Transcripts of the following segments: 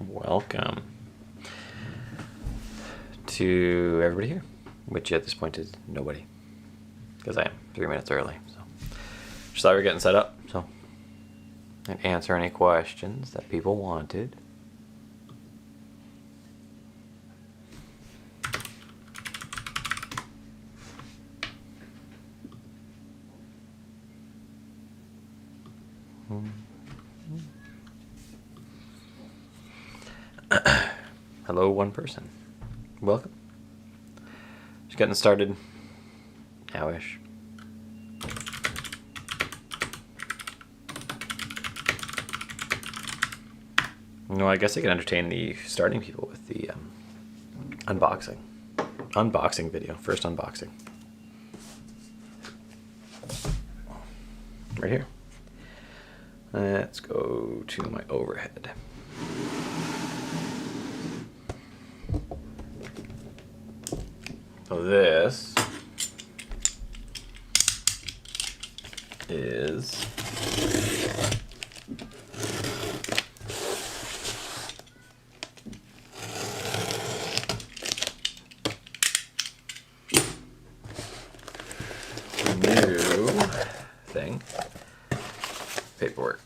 Welcome to everybody here, which at this point is nobody, because I am 3 minutes early. So just thought we were getting set up, so and answer any questions that people wanted. Hello, one person. Welcome. Just getting started now-ish. No, I guess I can entertain the starting people with the unboxing video. First unboxing. Right here. Let's go to my overhead. So this is a new thing, paperwork.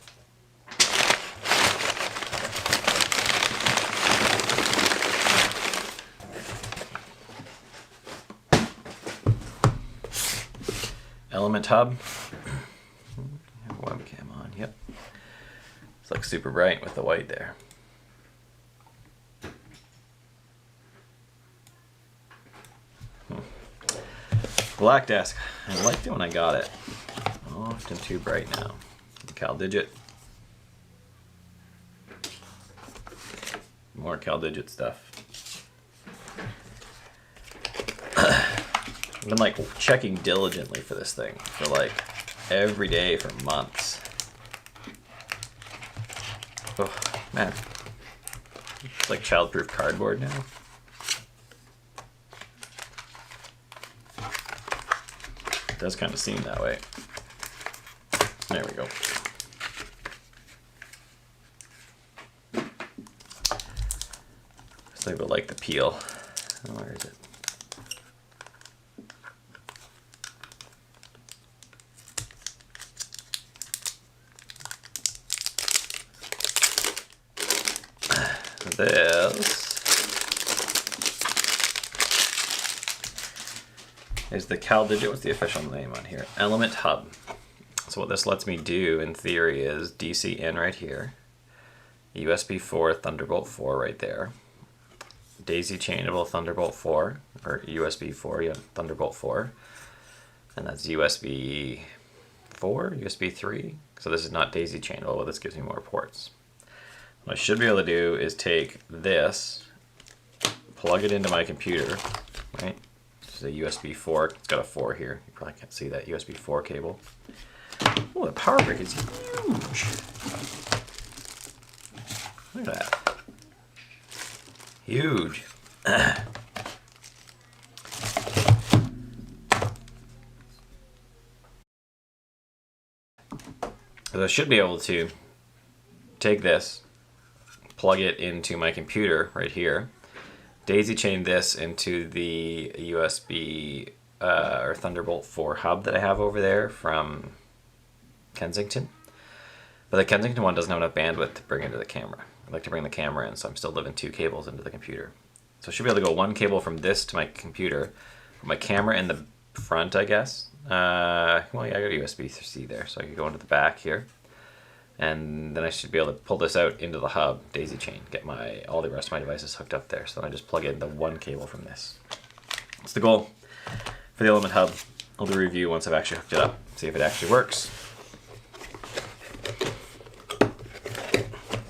Element hub. Webcam on, yep. It's like super bright with the white there. Black desk. I liked it when I got it. Often too bright now. CalDigit. More CalDigit stuff. I've been like checking diligently for this thing for like every day for months. Oh man, it's like childproof cardboard now. It does kind of seem that way. There we go. Looks like the peel. Where is it? This is the CalDigit. What's the official name on here? Element hub. So what this lets me do in theory is DC in right here, USB 4, Thunderbolt 4 right there, daisy chainable Thunderbolt 4, or USB 4, yeah, Thunderbolt 4, and that's USB 4, USB 3. So this is not daisy chainable, but this gives me more ports. What I should be able to do is take this, plug it into my computer, right? This is a USB 4. It's got a 4 here. You probably can't see that USB 4 cable. Oh, the power brick is huge. Look at that. Huge. So I should be able to take this, plug it into my computer right here, daisy chain this into the USB or Thunderbolt 4 hub that I have over there from Kensington. But the Kensington one doesn't have enough bandwidth to bring into the camera. I'd like to bring the camera in, so I'm still living 2 cables into the computer. So I should be able to go 1 cable from this to my computer, put my camera in the front, I guess. Well, yeah, I got a USB-C there, so I could go into the back here. And then I should be able to pull this out into the hub, daisy chain, get all the rest of my devices hooked up there. So then I just plug in the 1 cable from this. That's the goal for the Element Hub. I'll do a review once I've actually hooked it up, see if it actually works.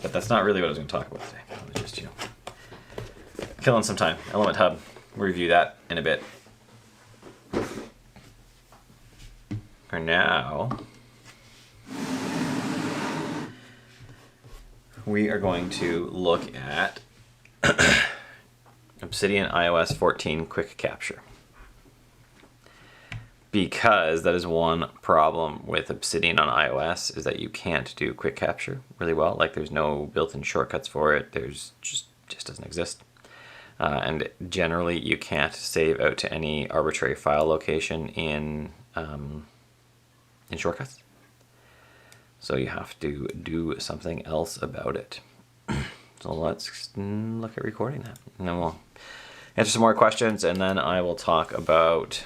But that's not really what I was going to talk about today. It was just, killing some time. Element Hub, we'll review that in a bit. For now, we are going to look at Obsidian iOS 14 Quick Capture. because that is one problem with Obsidian on iOS, is that you can't do quick capture really well. Like there's no built-in shortcuts for it. There's just doesn't exist. And generally you can't save out to any arbitrary file location in shortcuts. So you have to do something else about it. So let's look at recording that, and then we'll answer some more questions, and then I will talk about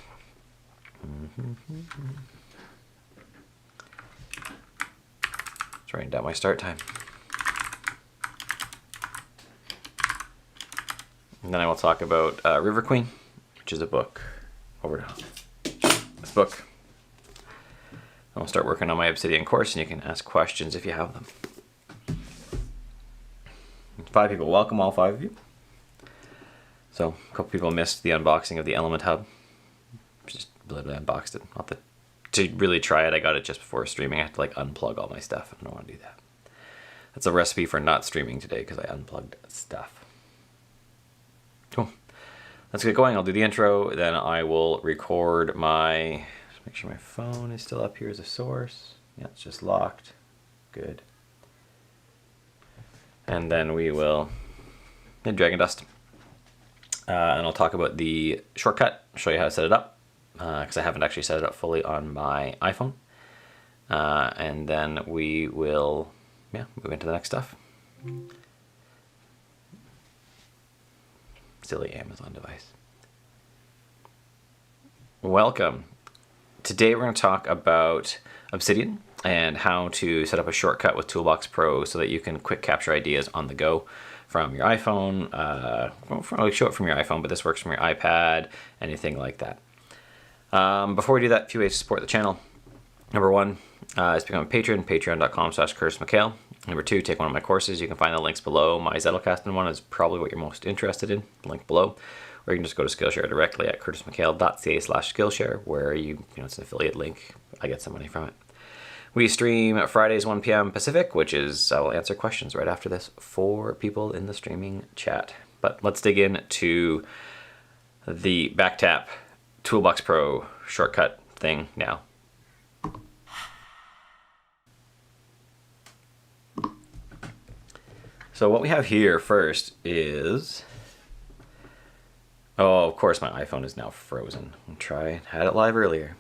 just writing down my start time. And then I will talk about River Queen, which is a book. Over to this book. And we'll start working on my Obsidian course, and you can ask questions if you have them. 5 people. Welcome, all 5 of you. So a couple people missed the unboxing of the Element Hub. Just literally unboxed it. Not that to really try it, I got it just before streaming. I had to like unplug all my stuff. I don't want to do that. That's a recipe for not streaming today because I unplugged stuff. Cool. Let's get going. I'll do the intro, then I will record my, just make sure my phone is still up here as a source. Yeah, it's just locked. Good. And then we will hit Dragon Dust. And I'll talk about the shortcut, show you how to set it up, because I haven't actually set it up fully on my iPhone. And then we will move into the next stuff. Silly Amazon device. Welcome. Today we're going to talk about Obsidian and how to set up a shortcut with Toolbox Pro so that you can quick capture ideas on the go from your iPhone. I'll show it from your iPhone, but this works from your iPad, anything like that. Before we do that, a few ways to support the channel. Number 1 is become a patron, patreon.com/CurtisMcHale. Number 2, take one of my courses. You can find the links below. My Zettelkasten one is probably what you're most interested in, link below. Or you can just go to Skillshare directly at curtismchale.ca/Skillshare, where it's an affiliate link. I get some money from it. We stream Fridays 1 p.m. Pacific, which is, I will answer questions right after this for people in the streaming chat. But let's dig into the Backtap Toolbox Pro shortcut thing now. So what we have here first is, oh, of course my iPhone is now frozen. I'll try, had it live earlier.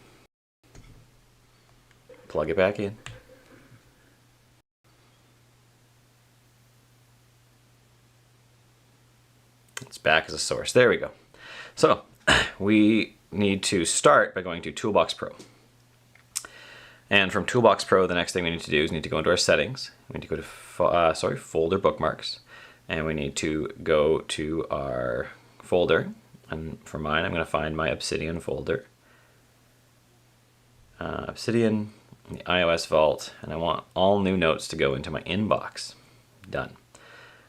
Plug it back in. It's back as a source. There we go. So we need to start by going to Toolbox Pro. And from Toolbox Pro, the next thing we need to do is we need to go into our settings. We need to go to folder bookmarks, and we need to go to our folder. And for mine, I'm going to find my Obsidian folder. Obsidian, the iOS Vault, and I want all new notes to go into my inbox. Done.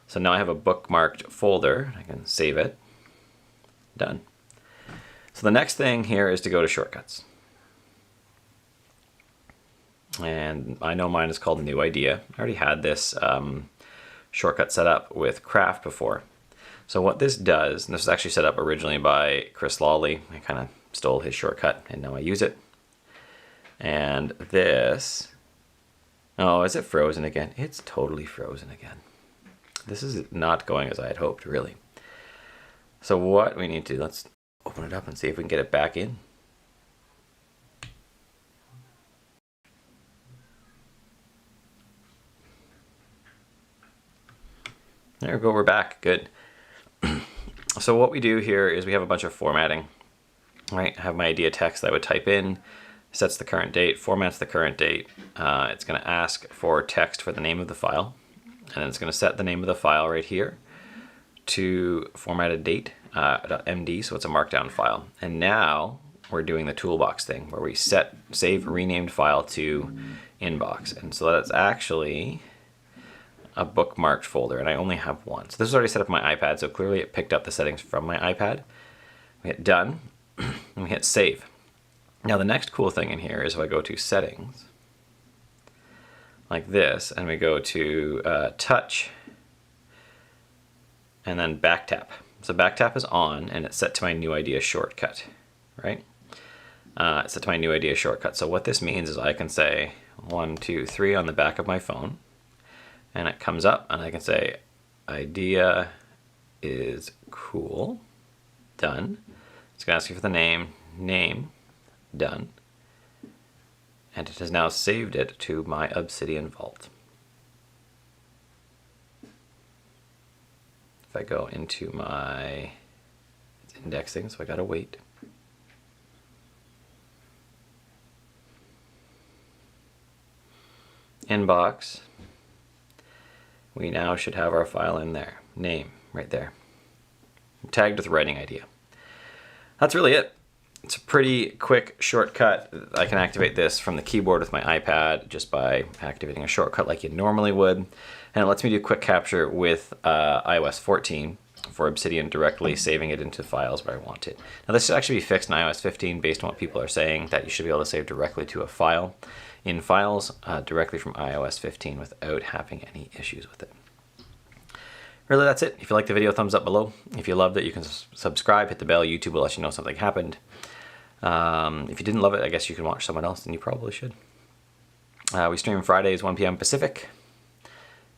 So now I have a bookmarked folder. I can save it. Done. So the next thing here is to go to shortcuts. And I know mine is called New Idea. I already had this shortcut set up with Craft before. So what this does, and this was actually set up originally by Chris Lawley. I kind of stole his shortcut and now I use it. And this, oh, is it frozen again? It's totally frozen again. This is not going as I had hoped, really. So what we need to do, let's open it up and see if we can get it back in. There we go, we're back, good. So what we do here is we have a bunch of formatting, right? I have my idea text that I would type in, sets the current date, formats the current date. It's gonna ask for text for the name of the file, and then it's gonna set the name of the file right here to formatted date, .md, so it's a markdown file. And now we're doing the toolbox thing where we save renamed file to inbox. And so that's actually a bookmarked folder, and I only have one. So this is already set up on my iPad, so clearly it picked up the settings from my iPad. We hit done, and we hit save. Now the next cool thing in here is if I go to settings, like this, and we go to touch, and then backtap. So backtap is on, and it's set to my New Idea shortcut, right? set to my new idea shortcut. So what this means is I can say 1, 2, 3 on the back of my phone, and it comes up, and I can say idea is cool, done. It's gonna ask you for the name, done. And it has now saved it to my Obsidian vault. If I go into my indexing, so I gotta wait. Inbox. We now should have our file in there. Name, right there. Tagged with writing idea. That's really it. It's a pretty quick shortcut. I can activate this from the keyboard with my iPad just by activating a shortcut like you normally would. And it lets me do quick capture with iOS 14 for Obsidian, directly saving it into files where I want it. Now this should actually be fixed in iOS 15 based on what people are saying, that you should be able to save directly to a file in Files directly from iOS 15 without having any issues with it. Really, that's it. If you liked the video, thumbs up below. If you loved it, you can subscribe, hit the bell. YouTube will let you know something happened. If you didn't love it, I guess you can watch someone else, and you probably should. We stream Fridays, 1 p.m. Pacific.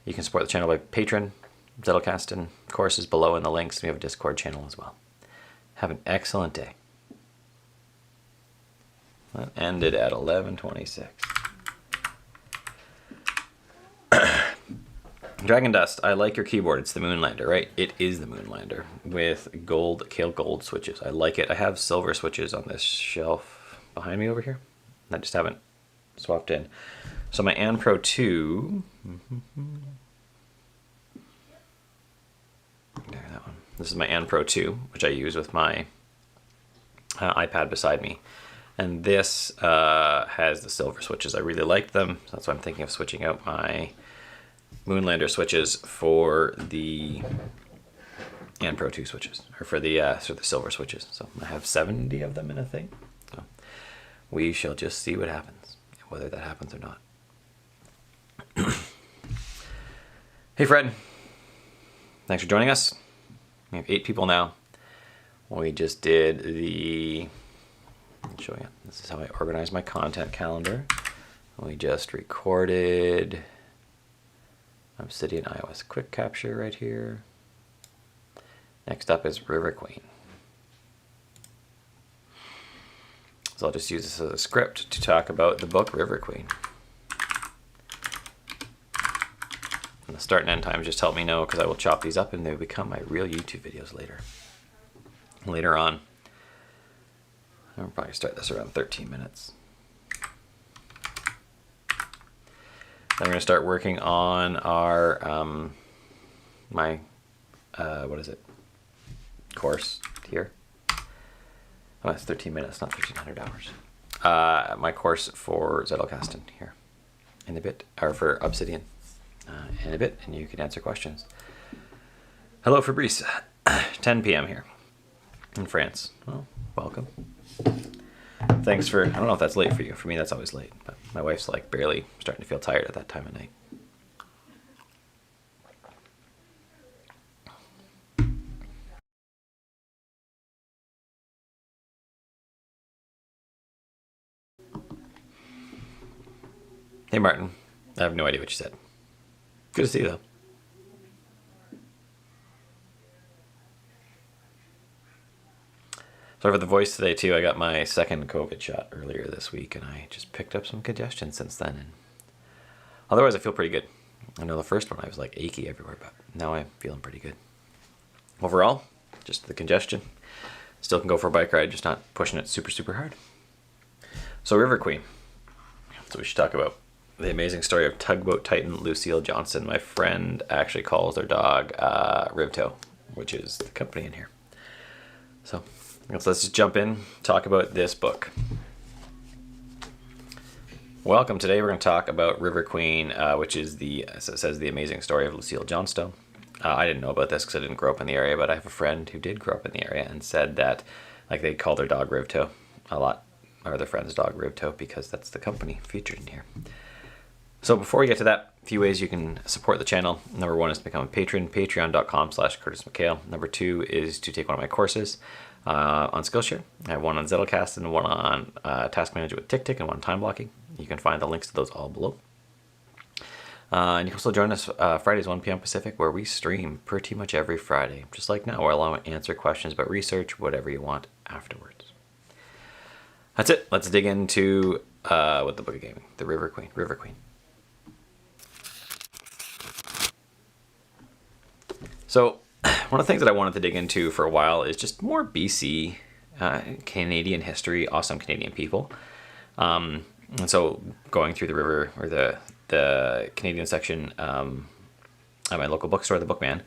You can support the channel by Patreon, Zettelkasten, and courses below in the links. We have a Discord channel as well. Have an excellent day. That ended at 11:26. Dragon Dust, I like your keyboard. It's the Moonlander, right? It is the Moonlander with Kale Gold switches. I like it. I have silver switches on this shelf behind me over here. I just haven't swapped in. So my An Pro 2. There, that one. This is my An Pro 2, which I use with my iPad beside me. And this has the silver switches. I really like them. So that's why I'm thinking of switching out my Moonlander switches for the An Pro 2 switches, or for the silver switches. So I have 70 of them in a thing. So we shall just see what happens, whether that happens or not. Hey Fred, thanks for joining us. We have 8 people now. We just did the, I'll show you. This is how I organize my content calendar. We just recorded Obsidian iOS quick capture right here. Next up is River Queen. So I'll just use this as a script to talk about the book River Queen. And the start and end times just help me know, because I will chop these up and they will become my real YouTube videos later on. I'll probably start this around 13 minutes. I'm going to start working on our course here. Oh, it's 13 minutes, not 1,300 hours. My course for Zettelkasten here in a bit, or for Obsidian in a bit, and you can answer questions. Hello, Fabrice. 10 p.m. here in France. Well, welcome. Thanks for, I don't know if that's late for you. For me, that's always late. But my wife's like barely starting to feel tired at that time of night. Hey, Martin. I have no idea what you said. Good to see you, though. So for the voice today too, I got my second COVID shot earlier this week, and I just picked up some congestion since then. And otherwise, I feel pretty good. I know the first one I was like achy everywhere, but now I'm feeling pretty good. Overall, just the congestion. Still can go for a bike ride, just not pushing it super, super hard. So River Queen. So we should talk about the amazing story of tugboat titan Lucille Johnson. My friend actually calls their dog Rivtoe, which is the company in here. So let's just jump in, talk about this book. Welcome. Today we're going to talk about River Queen, which is as it says, the amazing story of Lucille Johnstone. I didn't know about this because I didn't grow up in the area, but I have a friend who did grow up in the area and said that like they call their dog Rivtoe a lot, or their friend's dog Rivtoe, because that's the company featured in here. So before we get to that, a few ways you can support the channel. Number one is to become a patron, patreon.com/CurtisMcHale. Number two is to take one of my courses. on Skillshare. I have one on Zettelcast and one on Task Manager with TickTick and one on time blocking. You can find the links to those all below. And you can also join us Fridays 1 p.m. Pacific, where we stream pretty much every Friday, just like now, where I'll answer questions about research, whatever you want afterwards. That's it. Let's dig into what the book of gaming, the River Queen. River Queen. So one of the things that I wanted to dig into for a while is just more BC, Canadian history, awesome Canadian people. And so going through the river, or the Canadian section at my local bookstore, the Bookman,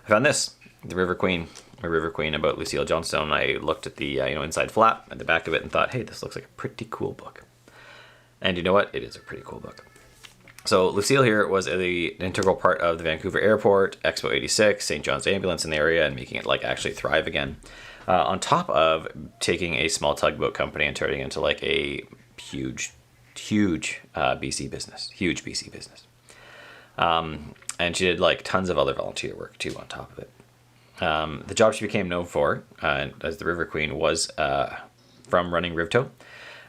I found this, The River Queen, a River Queen about Lucille Johnstone. I looked at the inside flap at the back of it and thought, hey, this looks like a pretty cool book. And you know what? It is a pretty cool book. So Lucille here was an integral part of the Vancouver Airport, Expo 86, St. John's Ambulance in the area, and making it like actually thrive again. On top of taking a small tugboat company and turning it into like a huge BC business, and she did like tons of other volunteer work too on top of it. The job she became known for as the River Queen was from running Rivtow.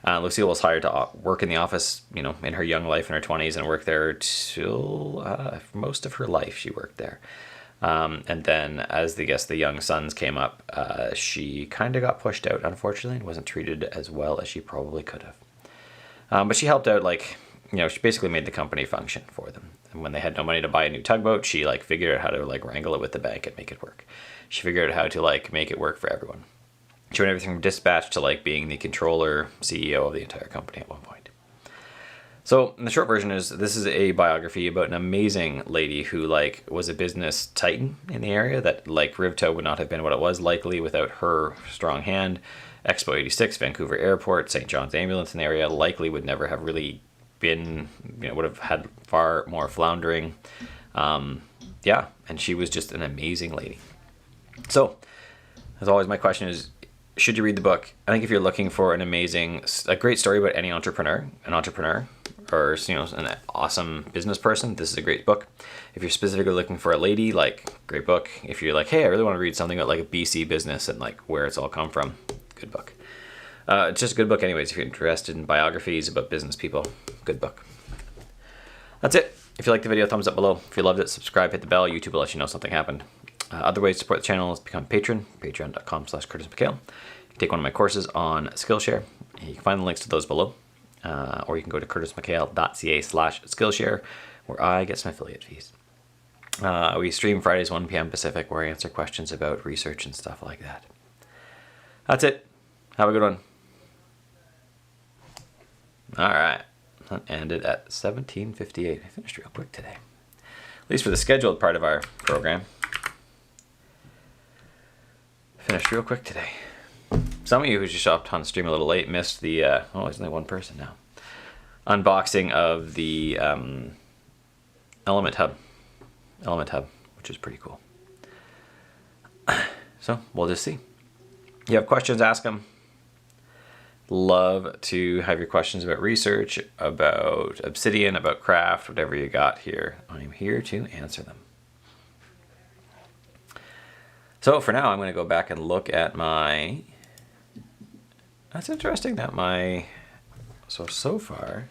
Lucille was hired to work in the office, in her young life in her 20s, and worked there till most of her life. She worked there, and then as the young sons came up, she kind of got pushed out, unfortunately, and wasn't treated as well as she probably could have. But she helped out, she basically made the company function for them. And when they had no money to buy a new tugboat, she figured out how to wrangle it with the bank and make it work. She figured out how to make it work for everyone. She went everything from dispatch to being the controller, CEO of the entire company at one point. So the short version is this is a biography about an amazing lady who was a business titan in the area that Rivtow would not have been what it was likely without her strong hand. Expo 86, Vancouver Airport, St. John's Ambulance in the area likely would never have really been, would have had far more floundering. And she was just an amazing lady. So, as always, my question is, should you read the book? I think if you're looking for a great story about any entrepreneur, or an awesome business person, this is a great book. If you're specifically looking for a lady, great book. If you're hey, I really want to read something about a BC business and where it's all come from, good book. It's just a good book anyways. If you're interested in biographies about business people, good book. That's it. If you liked the video, thumbs up below. If you loved it, subscribe, hit the bell. YouTube will let you know something happened. Other ways to support the channel is become a patron, patreon.com/CurtisMcHale. You can take one of my courses on Skillshare. You can find the links to those below. Or you can go to curtismchale.ca/Skillshare, where I get some affiliate fees. We stream Fridays 1 p.m. Pacific, where I answer questions about research and stuff like that. That's it. Have a good one. All right. That ended at 17:58. I finished real quick today. At least for the scheduled part of our program. Finished real quick today. Some of you who just hopped on the stream a little late missed the, there's only one person now, unboxing of the Element Hub, which is pretty cool. So we'll just see. You have questions, ask them. Love to have your questions about research, about Obsidian, about craft, whatever you got here. I'm here to answer them. So for now, I'm going to go back and look at my... That's interesting that my... So far...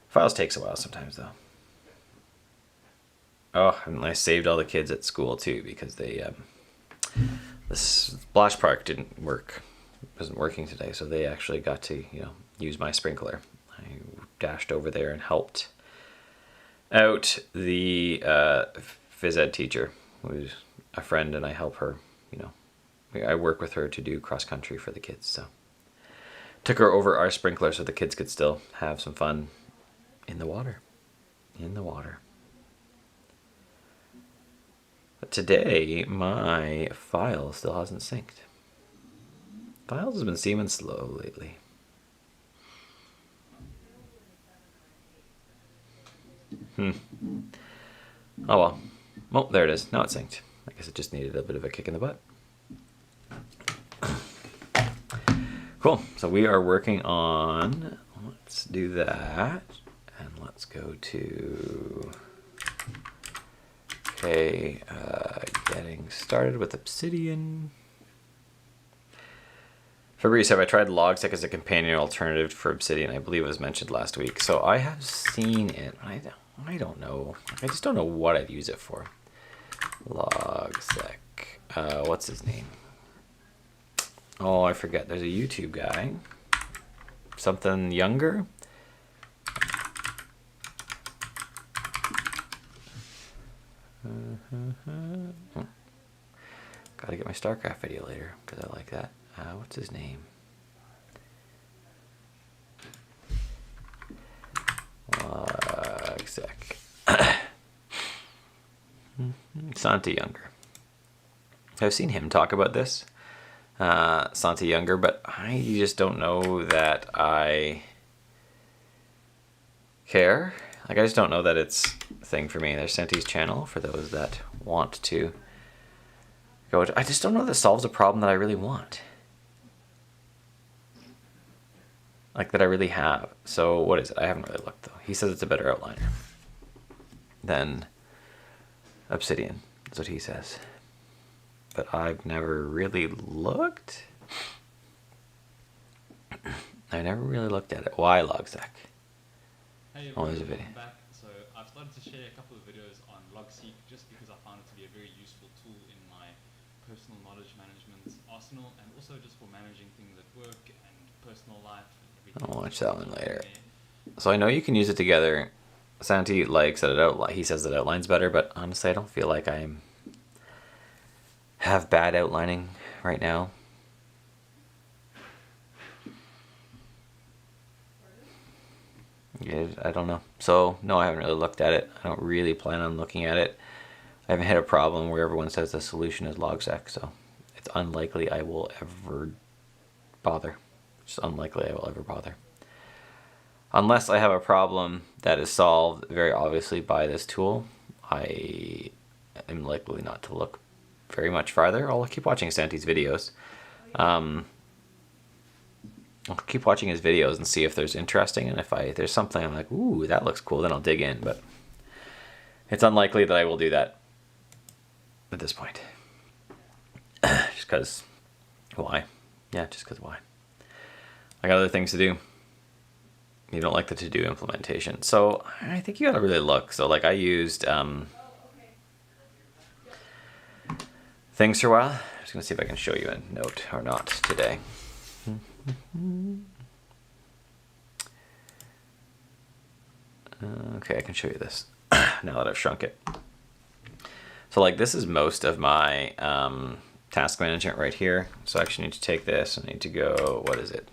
Files takes a while sometimes, though. Oh, and I saved all the kids at school, too, because they... the splash park didn't work. It wasn't working today, so they actually got to, use my sprinkler. I dashed over there and helped out the phys ed teacher, who's a friend, and I help her, I work with her to do cross country for the kids, so took her over our sprinkler so the kids could still have some fun in the water. But today my file still hasn't synced. Files has been seeming slow lately. Oh well. Well, there it is. Now it's synced. I guess it just needed a bit of a kick in the butt. Cool. So we are working on, let's do that. And let's go to, getting started with Obsidian. Fabrice, have I tried Logstack as a companion alternative for Obsidian? I believe it was mentioned last week. So I have seen it. I don't know. I just don't know what I'd use it for. Logstack. What's his name? Oh, I forget. There's a YouTube guy. Something younger. Gotta get my StarCraft video later because I like that. What's his name? Exec. Santi Younger. I've seen him talk about this. Santi Younger, but I just don't know that I care. Like, I just don't know that it's a thing for me. There's Santi's channel for those that want to go to. I just don't know that solves a problem that I really want. Like, that I really have. So what is it? I haven't really looked though. He says it's a better outliner than Obsidian. That's what he says. But I've never really looked. I never really looked at it. Why Logstack? Hey, oh, there's a video. Back. So I've started to share a couple of videos on Logseek just because I found it to be a very useful tool in my personal knowledge management arsenal, and also just for managing things at work and personal life. I'll watch that one later. So I know you can use it together. Santi likes that it he says that outlines better, but honestly I don't feel like I have bad outlining right now. Yeah, I don't know. So no, I haven't really looked at it. I don't really plan on looking at it. I haven't had a problem where everyone says the solution is Logstack, so it's unlikely I will ever bother. It's unlikely I will ever bother. Unless I have a problem that is solved very obviously by this tool, I am likely not to look very much farther. I'll keep watching Santi's videos. I'll keep watching his videos and see if there's interesting, and if there's something I'm like, ooh, that looks cool, then I'll dig in, but it's unlikely that I will do that at this point. Just because, why? Yeah, just because why? I got other things to do. You don't like the to-do implementation. So I think you gotta really look. So like I used things for a while. I'm just gonna see if I can show you a note or not today. Okay, I can show you this now that I've shrunk it. So like this is most of my task management right here. So I actually need to take this. I need to go, what is it?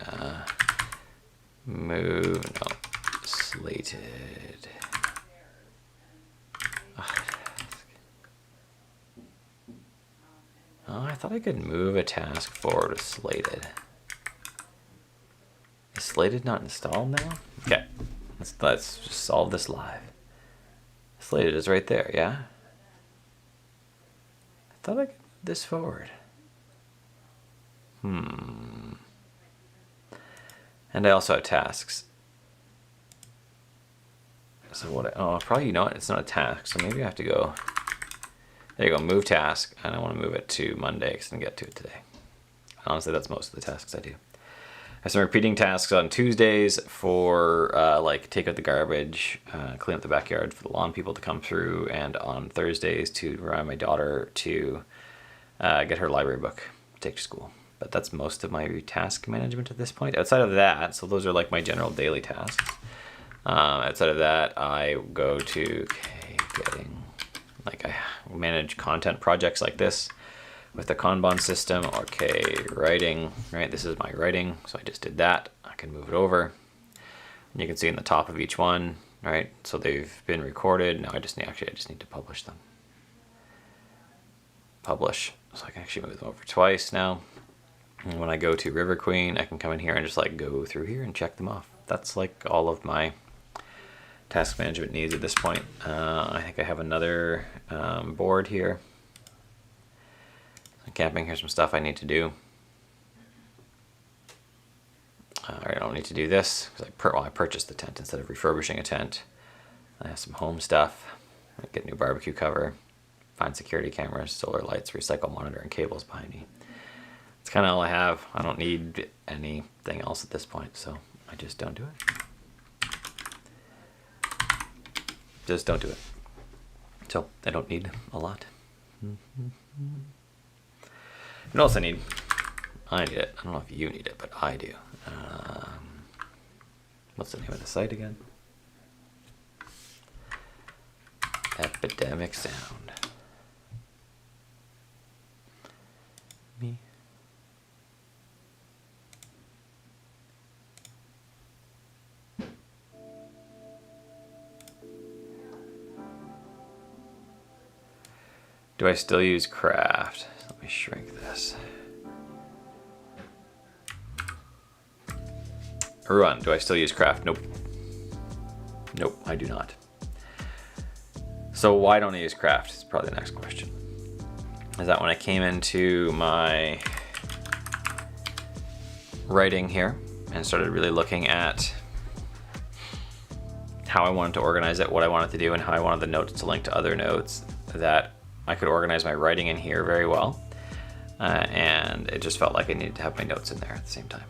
Move, no, slated. Oh, I thought I could move a task forward to slated. Is slated not installed now? Okay, let's just solve this live. Slated is right there, yeah? I thought I could move this forward. And I also have tasks. So what, probably, you know what, it's not a task, so maybe I have to go, there you go, move task, and I want to move it to Monday because I didn't get to it today. Honestly, that's most of the tasks I do. I have some repeating tasks on Tuesdays for like take out the garbage, clean up the backyard for the lawn people to come through, and on Thursdays to remind my daughter to get her library book to take to school. But that's most of my task management at this point. Outside of that, so those are like my general daily tasks. Outside of that, I go to I manage content projects like this with the Kanban system. Okay, writing, right? This is my writing, so I just did that. I can move it over. And you can see in the top of each one, right? So they've been recorded. Now I just need to publish them. Publish, so I can actually move them over twice now. And when I go to River Queen, I can come in here and just like go through here and check them off. That's like all of my task management needs at this point. I think I have another board here. Camping, here's some stuff I need to do. I don't need to do this because I purchased the tent instead of refurbishing a tent. I have some home stuff. I get a new barbecue cover, find security cameras, solar lights, recycle monitor, and cables behind me. It's kind of all I have. I don't need anything else at this point, so I just don't do it. Just don't do it. So I don't need a lot. What else I need? I need it. I don't know if you need it, but I do. What's the name of the site again? Epidemic Sound. Me. Do I still use Craft? Let me shrink this. Run. Do I still use Craft? Nope. Nope, I do not. So why don't I use Craft is probably the next question. Is that when I came into my writing here and started really looking at how I wanted to organize it, what I wanted to do, and how I wanted the notes to link to other notes, that I could organize my writing in here very well. And it just felt like I needed to have my notes in there at the same time.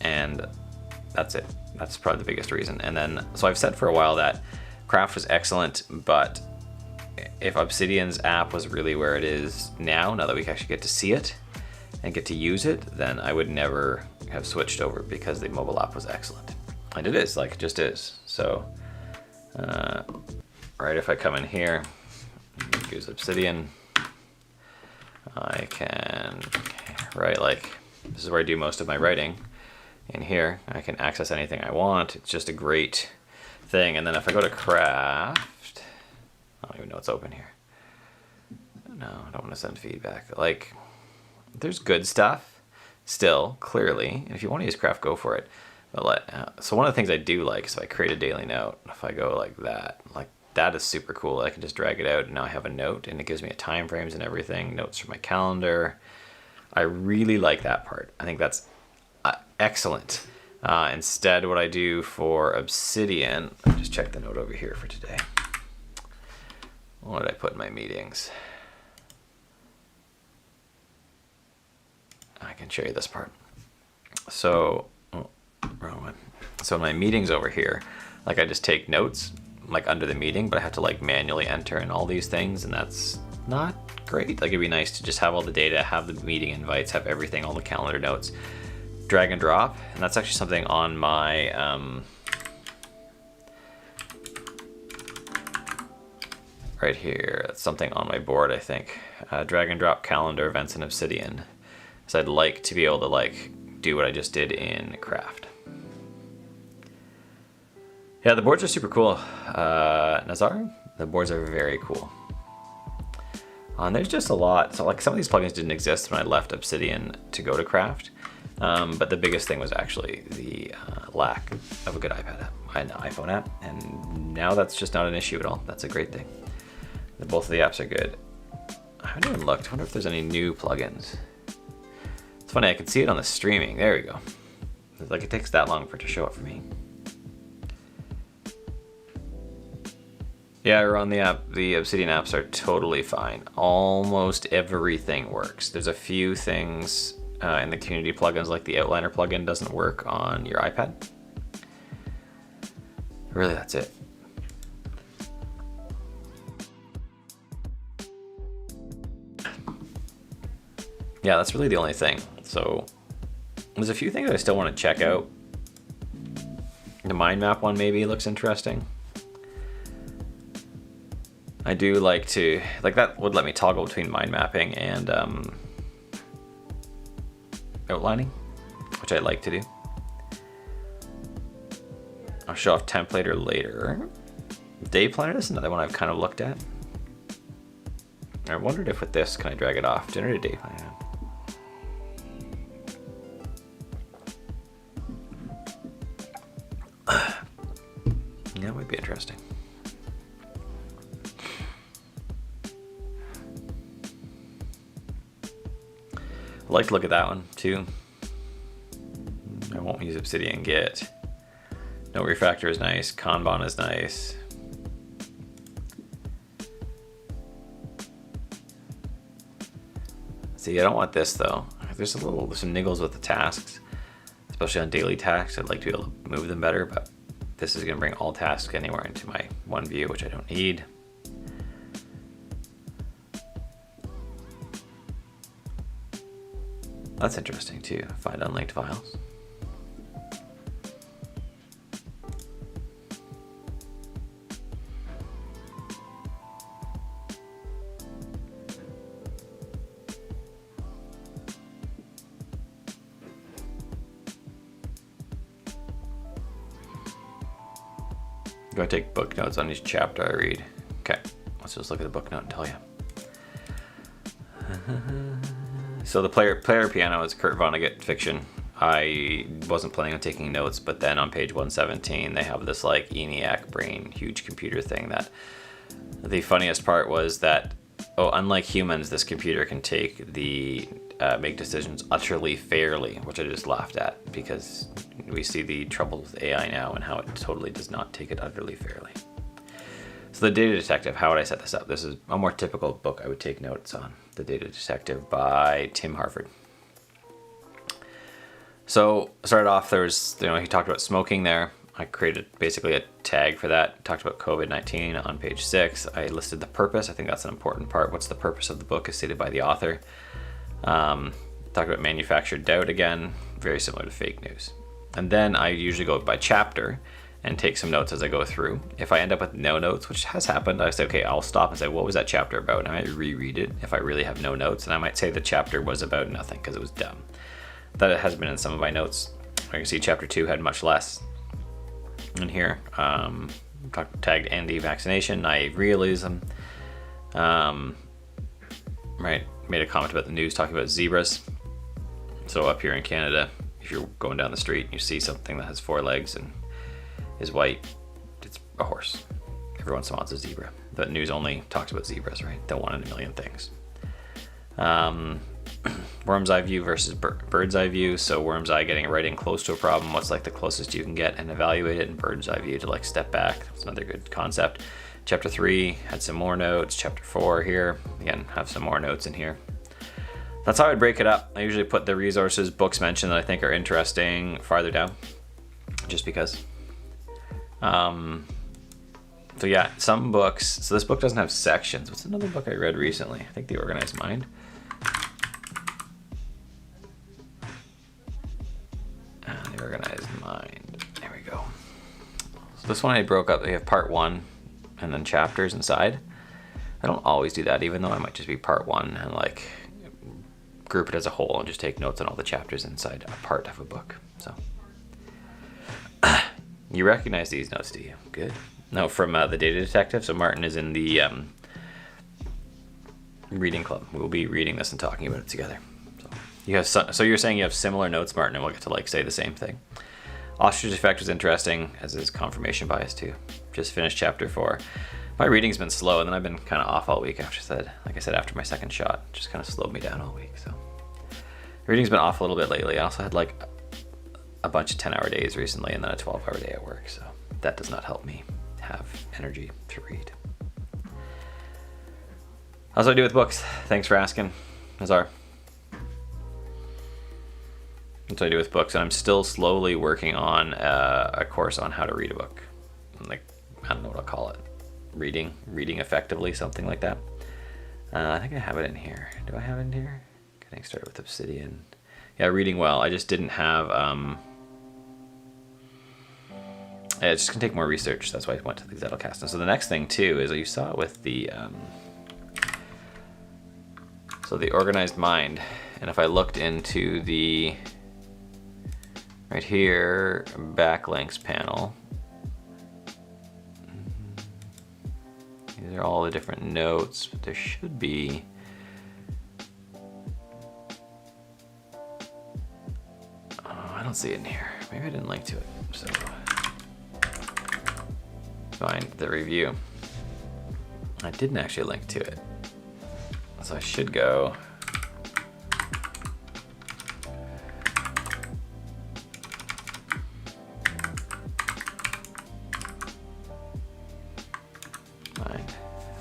And that's it. That's probably the biggest reason. And then, so I've said for a while that Craft was excellent, but if Obsidian's app was really where it is now that we actually get to see it and get to use it, then I would never have switched over because the mobile app was excellent. And it is, like, it just is. So, right, if I come in here, use Obsidian, I can write, like, this is where I do most of my writing. In here, I can access anything I want. It's just a great thing. And then if I go to Craft, I don't even know what's open here. No, I don't want to send feedback. Like, there's good stuff still, clearly. And if you want to use Craft, go for it. But so one of the things I do like is if I create a daily note, if I go like that is super cool. I can just drag it out and now I have a note and it gives me a time frames and everything, notes from my calendar. I really like that part. I think that's excellent. Instead, what I do for Obsidian, I'll just check the note over here for today. What did I put in my meetings? I can show you this part. So, wrong one. So my meetings over here, like I just take notes like under the meeting, but I have to like manually enter in all these things, and that's not great. Like it'd be nice to just have all the data, have the meeting invites, have everything, all the calendar notes, drag and drop. And that's actually something on my right here. That's something on my board, I think. Drag and drop calendar events in Obsidian. So I'd like to be able to like do what I just did in Craft. Yeah, the boards are super cool. Nazar, the boards are very cool. And there's just a lot. So like some of these plugins didn't exist when I left Obsidian to go to Craft. But the biggest thing was actually the lack of a good iPad app, an iPhone app. And now that's just not an issue at all. That's a great thing. Both of the apps are good. I haven't even looked. I wonder if there's any new plugins. It's funny, I can see it on the streaming. There we go. Like it takes that long for it to show up for me. Yeah, on the app, the Obsidian apps are totally fine. Almost everything works. There's a few things in the community plugins, like the Outliner plugin doesn't work on your iPad. Really, that's it. Yeah, that's really the only thing. So there's a few things I still want to check out. The mind map one maybe looks interesting. I do like to, like that would let me toggle between mind mapping and outlining, which I like to do. I'll show off templater later. Day planner, this is another one I've kind of looked at. I wondered if with this, can I drag it off? Generate a day planner. Yeah, it might be interesting. I like to look at that one too. I won't use Obsidian Git. No refactor is nice. Kanban is nice. See, I don't want this though. there's some niggles with the tasks, especially on daily tasks. I'd like to be able to move them better, but this is going to bring all tasks anywhere into my one view, which I don't need. That's interesting too. Find unlinked files. I'm going to take book notes on each chapter I read. Okay, let's just look at the book note and tell you. So the player piano is Kurt Vonnegut fiction. I wasn't planning on taking notes, but then on page 117 they have this like ENIAC brain, huge computer thing. That the funniest part was that, oh, unlike humans, this computer can make decisions utterly fairly, which I just laughed at because we see the trouble with AI now and how it totally does not take it utterly fairly. So The Data Detective, how would I set this up? This is a more typical book I would take notes on. The Data Detective by Tim Harford. So started off, there was, he talked about smoking there. I created basically a tag for that. Talked about COVID-19 on page 6. I listed the purpose. I think that's an important part. What's the purpose of the book as stated by the author. Talked about manufactured doubt again, very similar to fake news. And then I usually go by chapter and take some notes as I go through. If I end up with no notes, which has happened, I say, okay, I'll stop and say, what was that chapter about? And I might reread it if I really have no notes, and I might say the chapter was about nothing because it was dumb. That has been in some of my notes. I can see chapter 2 had much less in here. Tagged anti-vaccination, naive realism. Right, made a comment about the news talking about zebras. So up here in Canada, if you're going down the street and you see something that has 4 legs and is white, it's a horse. Every once in a while it's a zebra. The news only talks about zebras, right? The one in a million things. Worm's eye view versus bird's eye view. So worm's eye, getting right in close to a problem, what's like the closest you can get and evaluate it, and bird's eye view to like step back. That's another good concept. Chapter 3 had some more notes. Chapter 4 here, again, have some more notes in here. That's how I'd break it up. I usually put the resources, books mentioned that I think are interesting farther down, just because. So yeah, some books, so this book doesn't have sections. What's another book I read recently? I think The Organized Mind. The Organized Mind, there we go. So this one I broke up, they have part 1 and then chapters inside. I don't always do that, even though I might just be part 1 and like group it as a whole and just take notes on all the chapters inside a part of a book. So you recognize these notes, do you? Good. No, from The Data Detective. So Martin is in the reading club. We'll be reading this and talking about it together. So you have so you're saying you have similar notes, Martin, and we'll get to like say the same thing. Ostrich effect was interesting, as is confirmation bias too. Just finished chapter 4. My reading's been slow, and then I've been kind of off all week after after my second shot. Just kind of slowed me down all week. So reading's been off a little bit lately. I also had like a bunch of 10-hour days recently, and then a 12-hour day at work. So that does not help me have energy to read. How's do I do with books? Thanks for asking, Nazar. That's what I do with books, and I'm still slowly working on a course on how to read a book. Like, I don't know what I'll call it. Reading effectively, something like that. I think I have it in here. Do I have it in here? Getting started with Obsidian. Yeah, reading well. I just didn't have. It's just gonna take more research. That's why I went to the Zettelkasten. And so the next thing too is you saw it with the so the Organized Mind, and if I looked into the right here backlinks panel. These are all the different notes, but there should be I don't see it in here. Maybe I didn't link to it. So find the review. I didn't actually link to it. So I should go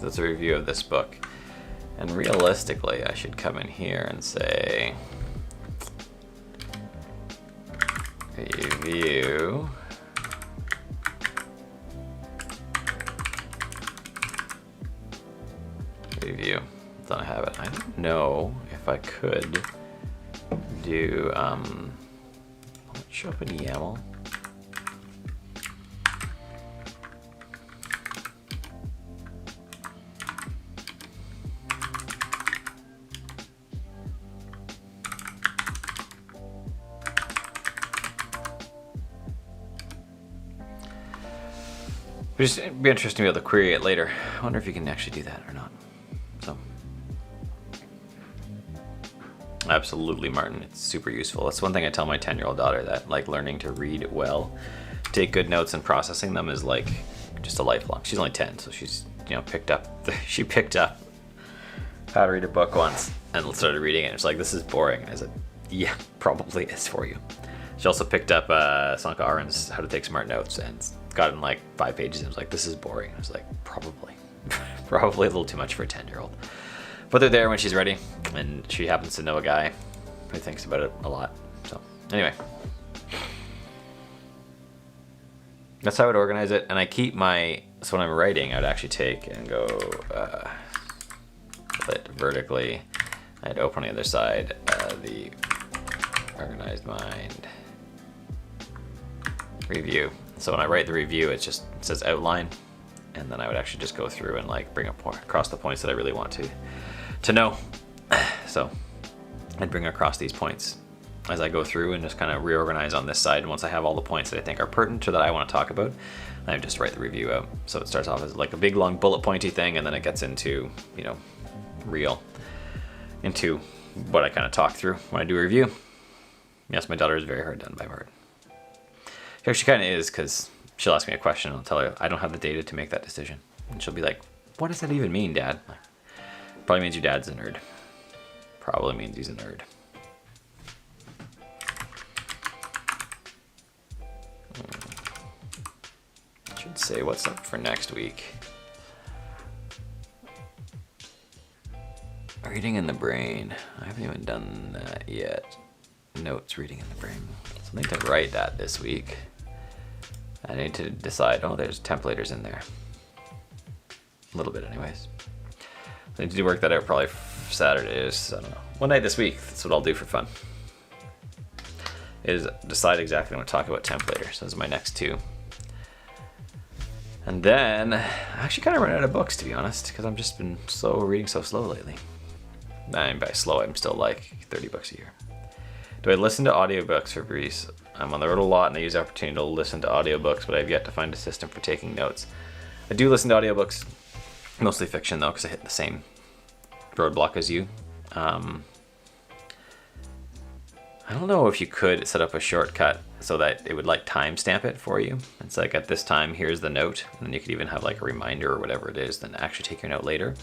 that's a review of this book, and realistically I should come in here and say Review. Review. Don't have it. I don't know if I could do show up in YAML. It'd be interesting to be able to query it later. I wonder if you can actually do that or not. So, absolutely, Martin, it's super useful. That's one thing I tell my 10-year-old daughter, that like learning to read well, take good notes, and processing them is like just a lifelong. She's only 10, so she's picked up how to read a book once and started reading it. It's like, this is boring. And I said, yeah, probably is for you. She also picked up Sanka Aren's How to Take Smart Notes and got in like 5 pages and was like, this is boring. I was like, probably a little too much for a 10-year-old. But they're there when she's ready, and she happens to know a guy who thinks about it a lot. So anyway, that's how I would organize it. And I keep so when I'm writing, I would actually take and go split vertically. I'd open on the other side the organized mind review. So when I write the review, it says outline, and then I would actually just go through and like bring across the points that I really want to know. So I'd bring across these points as I go through and just kind of reorganize on this side. And once I have all the points that I think are pertinent or that I want to talk about, I just write the review out. So it starts off as like a big long bullet pointy thing, and then it gets into into what I kind of talk through when I do a review. Yes, my daughter is very hard done by Martin. She kind of is, because she'll ask me a question and I'll tell her I don't have the data to make that decision. And she'll be like, what does that even mean, Dad? Like, probably means your dad's a nerd. Probably means he's a nerd. I should say what's up for next week. Reading in the brain. I haven't even done that yet. Notes, reading in the brain. So I need to write that this week. I need to decide, there's templators in there. A little bit anyways. I need to work that out probably Saturdays, I don't know. One night this week, that's what I'll do for fun. Is decide exactly what to talk about templators. Those are my next 2. And then, I actually kind of run out of books, to be honest, because I've just been reading so slow lately. And by slow, I'm still like 30 books a year. Do I listen to audiobooks for Breeze? I'm on the road a lot and I use the opportunity to listen to audiobooks, but I've yet to find a system for taking notes. I do listen to audiobooks, mostly fiction though, because I hit the same roadblock as you. I don't know if you could set up a shortcut so that it would like timestamp it for you. It's like, at this time, here's the note. And then you could even have like a reminder or whatever it is, then actually take your note later.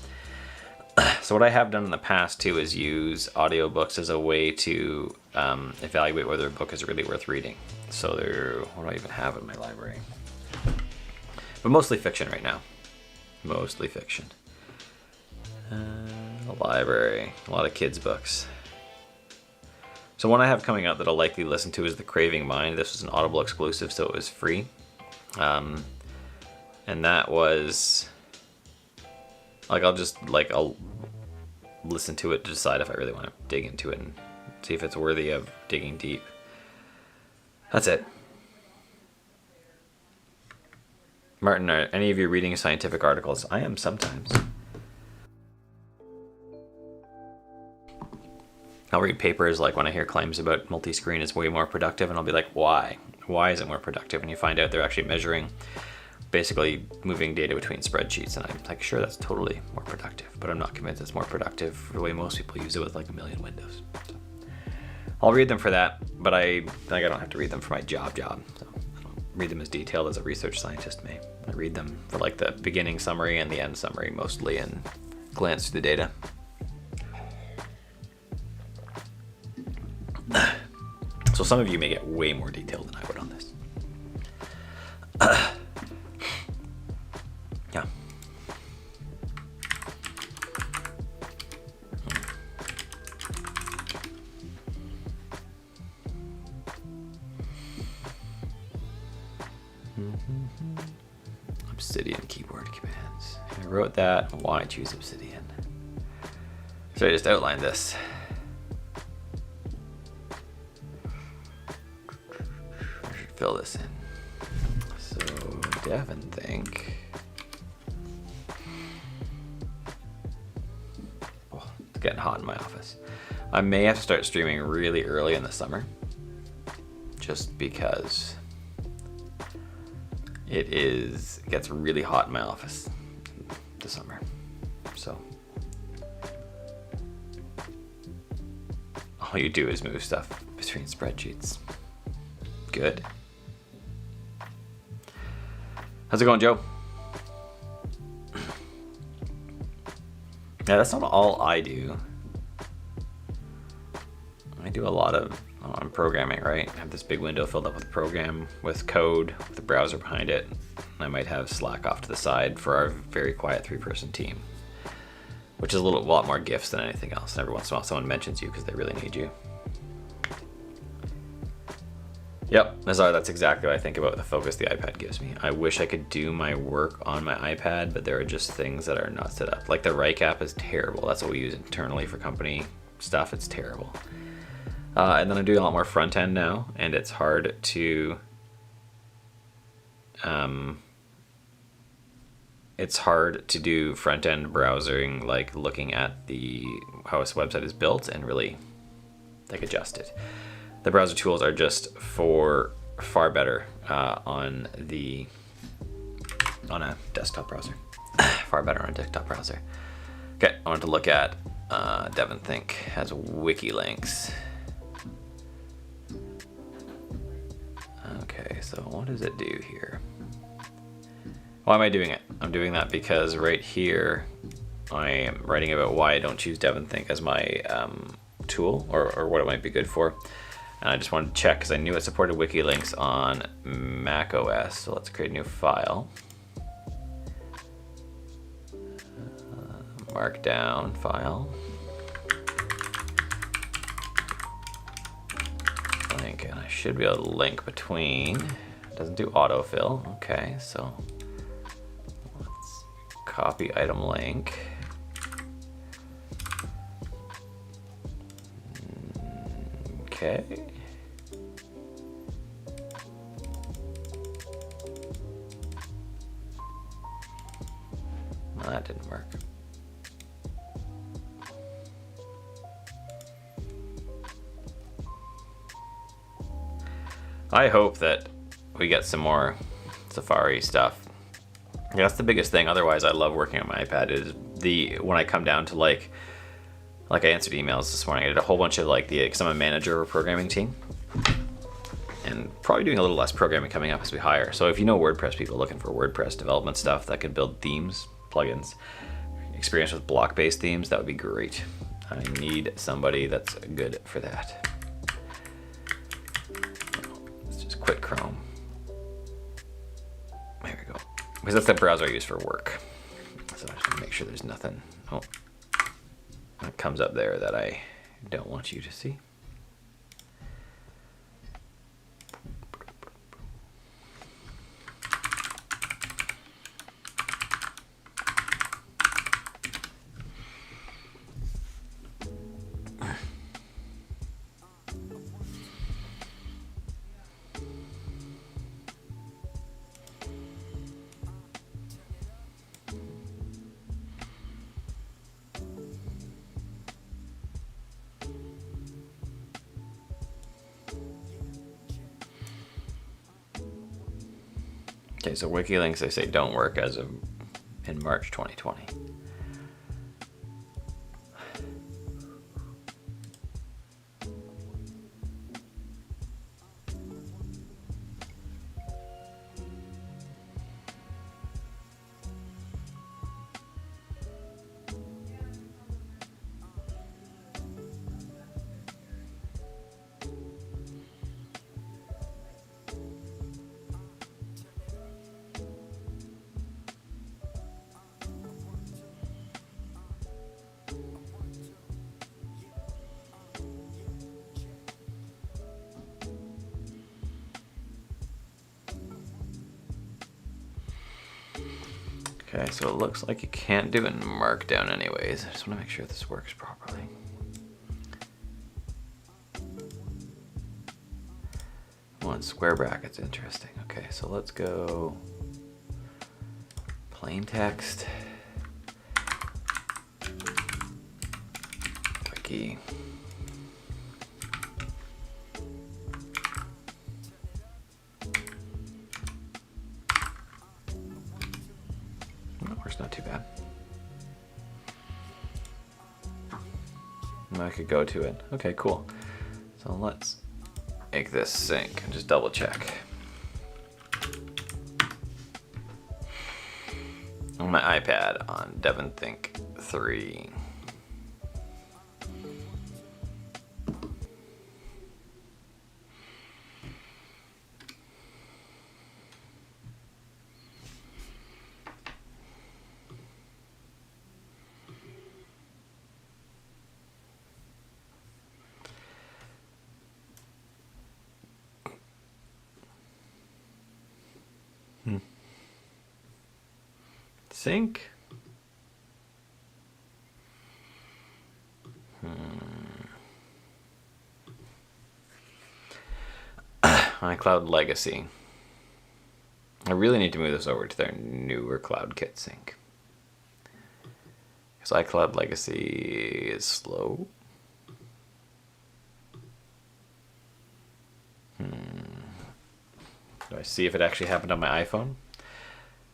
So what I have done in the past too is use audiobooks as a way to evaluate whether a book is really worth reading. So what do I even have in my library? But mostly fiction right now. Mostly fiction. A library, a lot of kids' books. So one I have coming out that I'll likely listen to is The Craving Mind. This was an Audible exclusive, so it was free. And that was... I'll listen to it to decide if I really want to dig into it and see if it's worthy of digging deep. That's it. Martin, are any of you reading scientific articles? I am sometimes. I'll read papers like when I hear claims about multi-screen is way more productive, and I'll be like, why? Why is it more productive? And you find out they're actually measuring, basically moving data between spreadsheets, and I'm like, sure, that's totally more productive, but I'm not convinced it's more productive the way most people use it with like a million windows. So I'll read them for that, but I don't have to read them for my job, so I don't read them as detailed as a research scientist may. I read them for like the beginning summary and the end summary mostly, and glance through the data. So some of you may get way more detail than I would on this. Yeah. commands. I wrote that. Why choose Obsidian? So I just outlined this. I should fill this in. So Devin think. Oh, it's getting hot in my office. I may have to start streaming really early in the summer, just because it gets really hot in my office this summer. So all you do is move stuff between spreadsheets. Good. How's it going, Joe? Yeah, that's not all I do. I do a lot of programming, right? I have this big window filled up with program, with code, with the browser behind it. I might have Slack off to the side for our very quiet 3-person team, which is a lot more gifts than anything else. And every once in a while someone mentions you because they really need you. Yep, Nazar, that's exactly what I think about the focus the iPad gives me. I wish I could do my work on my iPad, but there are just things that are not set up. Like the Wrike app is terrible. That's what we use internally for company stuff. It's terrible. And then I'm doing a lot more front end now, and it's hard to do front end browsing, like looking at how a website is built and really like adjust it. The browser tools are just far better on a desktop browser. Far better on a desktop browser. Okay, I wanted to look at Devin Think has wiki links. Okay, so what does it do here? Why am I doing it? I'm doing that because right here I am writing about why I don't choose Devin Think as my tool or what it might be good for. And I just wanted to check because I knew it supported wiki links on Mac OS. So let's create a new file. Markdown file. Link, and I should be able to link between. It doesn't do autofill. Okay, so let's copy item link. Okay. Well, that didn't work. I hope that we get some more Safari stuff. Yeah, that's the biggest thing. Otherwise, I love working on my iPad. Is when I come down to like I answered emails this morning. I did a whole bunch of because I'm a manager of a programming team, and probably doing a little less programming coming up as we hire. So if you know WordPress people looking for WordPress development stuff that could build themes, plugins, experience with block-based themes, that would be great. I need somebody that's good for that. Quit Chrome. There we go. Because that's the browser I use for work. So I just want to make sure there's nothing that comes up there that I don't want you to see. Okay, so wiki links they say don't work as of in March 2020. Okay, so it looks like you can't do it in Markdown anyways. I just want to make sure this works properly. Oh, and square brackets, interesting. Okay, so let's go plain text. Wiki. That works not too bad. I could go to it. Okay, cool. So let's make this sync and just double check. On my iPad on DevonThink 3. Sync. iCloud Legacy. I really need to move this over to their newer CloudKit sync. Because iCloud Legacy is slow. Do I see if it actually happened on my iPhone?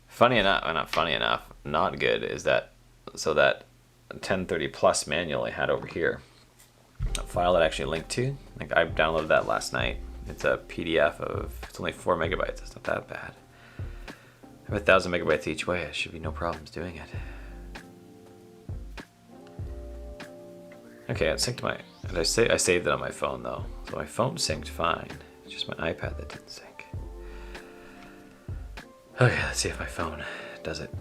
Funny enough, not funny enough, not good is that, so that 1030 plus manual I had over here, a file that I actually linked to, like I downloaded that last night. It's a PDF of, it's only 4 megabytes, it's not that bad. I have 1,000 megabytes each way, I should be no problems doing it. Okay, it synced my, and I saved it on my phone though, so my phone synced fine. It's just my iPad that didn't sync. Okay, let's see if my phone does it.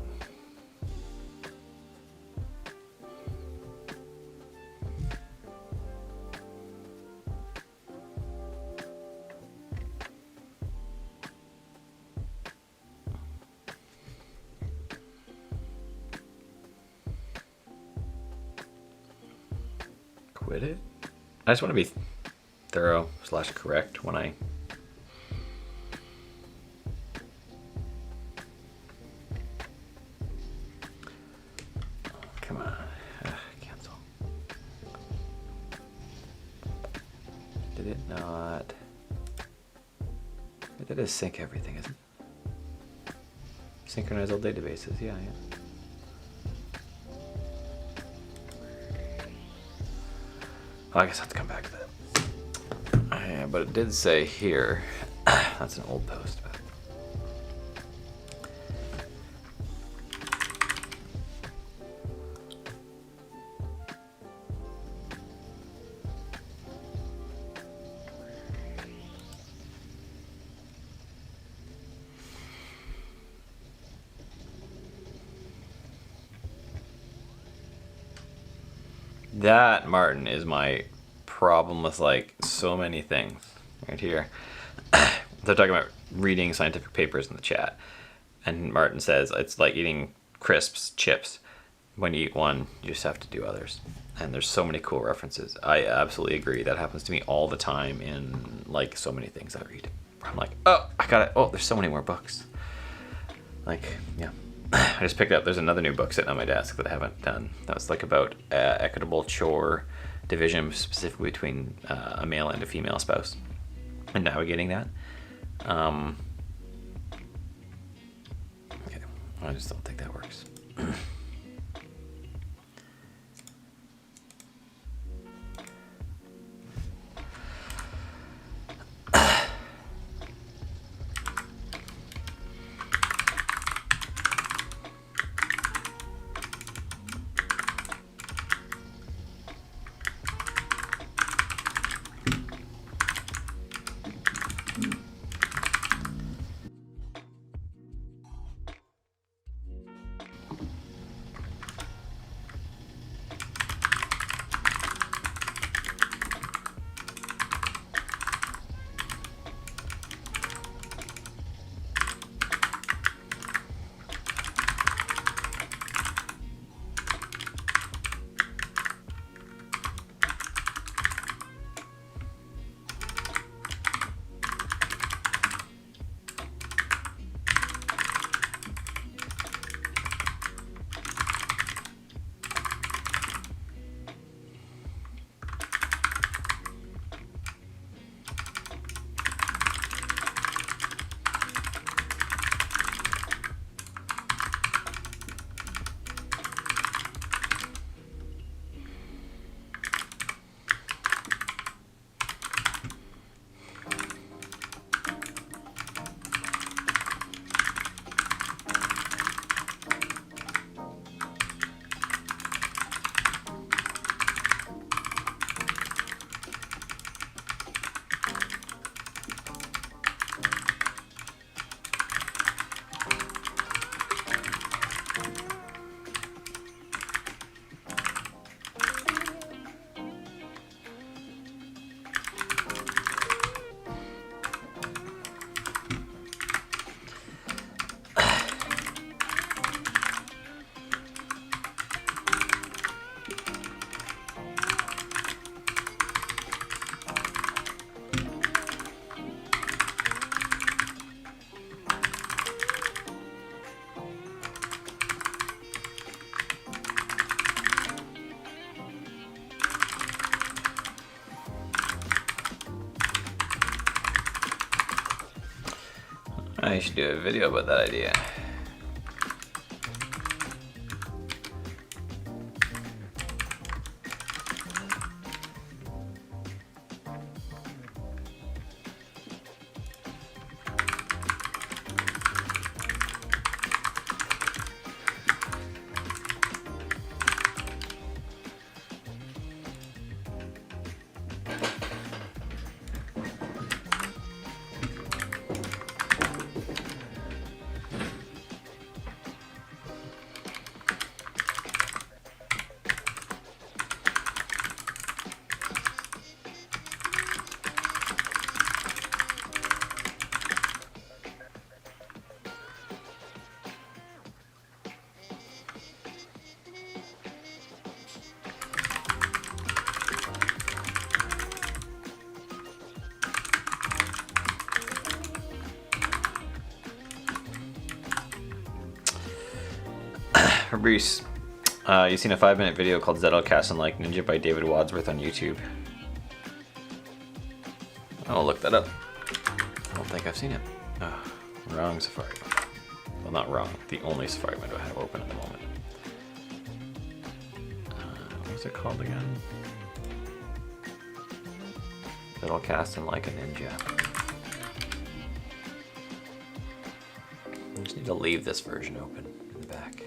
Quit it? I just want to be thorough / correct when I cancel. Did it not? That is sync everything, isn't it? Synchronize all databases, yeah. Well, I guess I have to come back to that. Yeah, but it did say here, that's an old post. But that, Martin, is my problem with like so many things right here. They're talking about reading scientific papers in the chat, and Martin says it's like eating crisps, chips. When you eat one, you just have to do others. And there's so many cool references. I absolutely agree. That happens to me all the time in like so many things I read. I'm like, oh, I got it. Oh, there's so many more books. Like, yeah. I just picked up, there's another new book sitting on my desk that I haven't done. That was like about equitable chore division, specifically between a male and a female spouse, and navigating that. Okay, I just don't think that works. you should do a video about that idea. Fabrice, you've seen a 5-minute video called Zettelkasten Like Ninja by David Wadsworth on YouTube. I'll look that up. I don't think I've seen it. Wrong Safari window. Well, not wrong. The only Safari window I have open at the moment. What's it called again? Zettelkasten Like a Ninja. I just need to leave this version open in the back.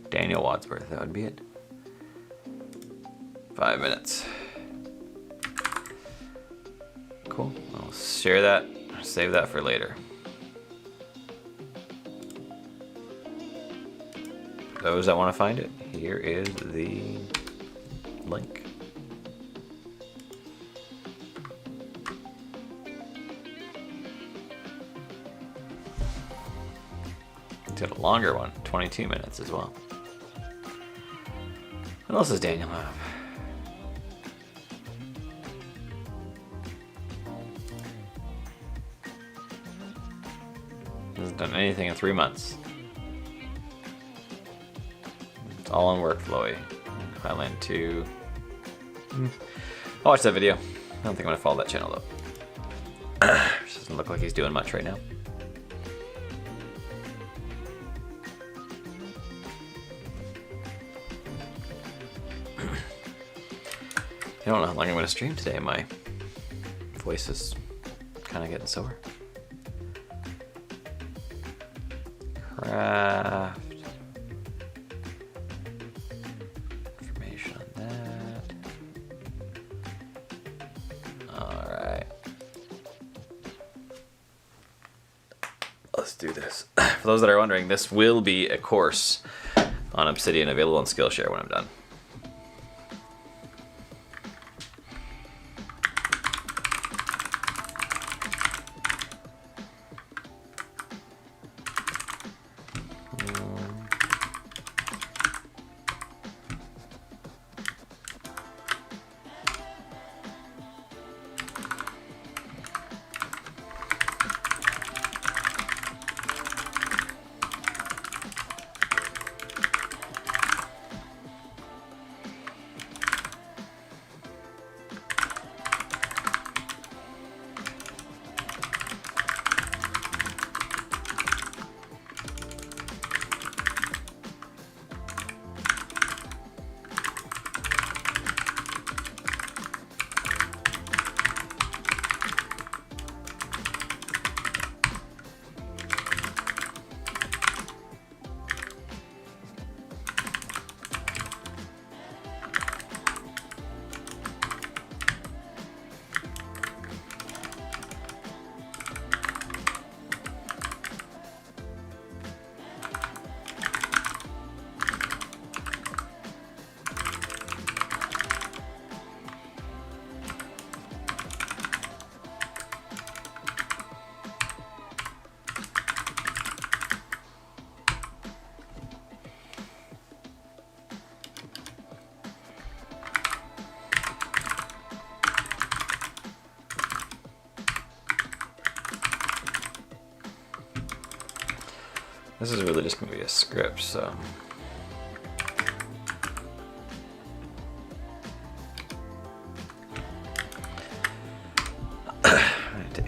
Daniel Wadsworth, that would be it. 5 minutes. Cool. I'll share that, save that for later. Those that want to find it, here is the link. It's got a longer one, 22 minutes as well. What else does Daniel have? Hasn't done anything in 3 months. It's all on workflowy. Highland 2. I'll watch that video. I don't think I'm gonna follow that channel though. Doesn't look like he's doing much right now. I don't know how long I'm going to stream today. My voice is kind of getting sore. Craft. Information on that. Alright. Let's do this. For those that are wondering, this will be a course on Obsidian available on Skillshare when I'm done. This is really just going to be a script, so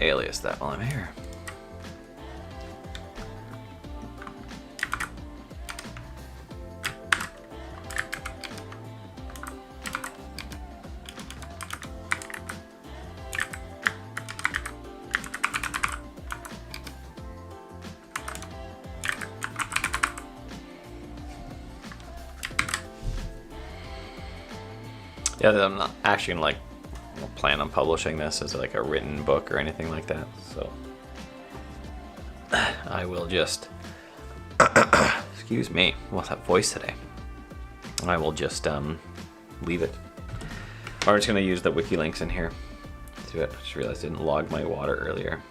alias that while I'm here. Yeah, I'm not actually gonna plan on publishing this as like a written book or anything like that. So I will just excuse me, what's that voice today? I will just leave it. Or I'm just gonna use the wiki links in here to it. I just realized I didn't log my water earlier.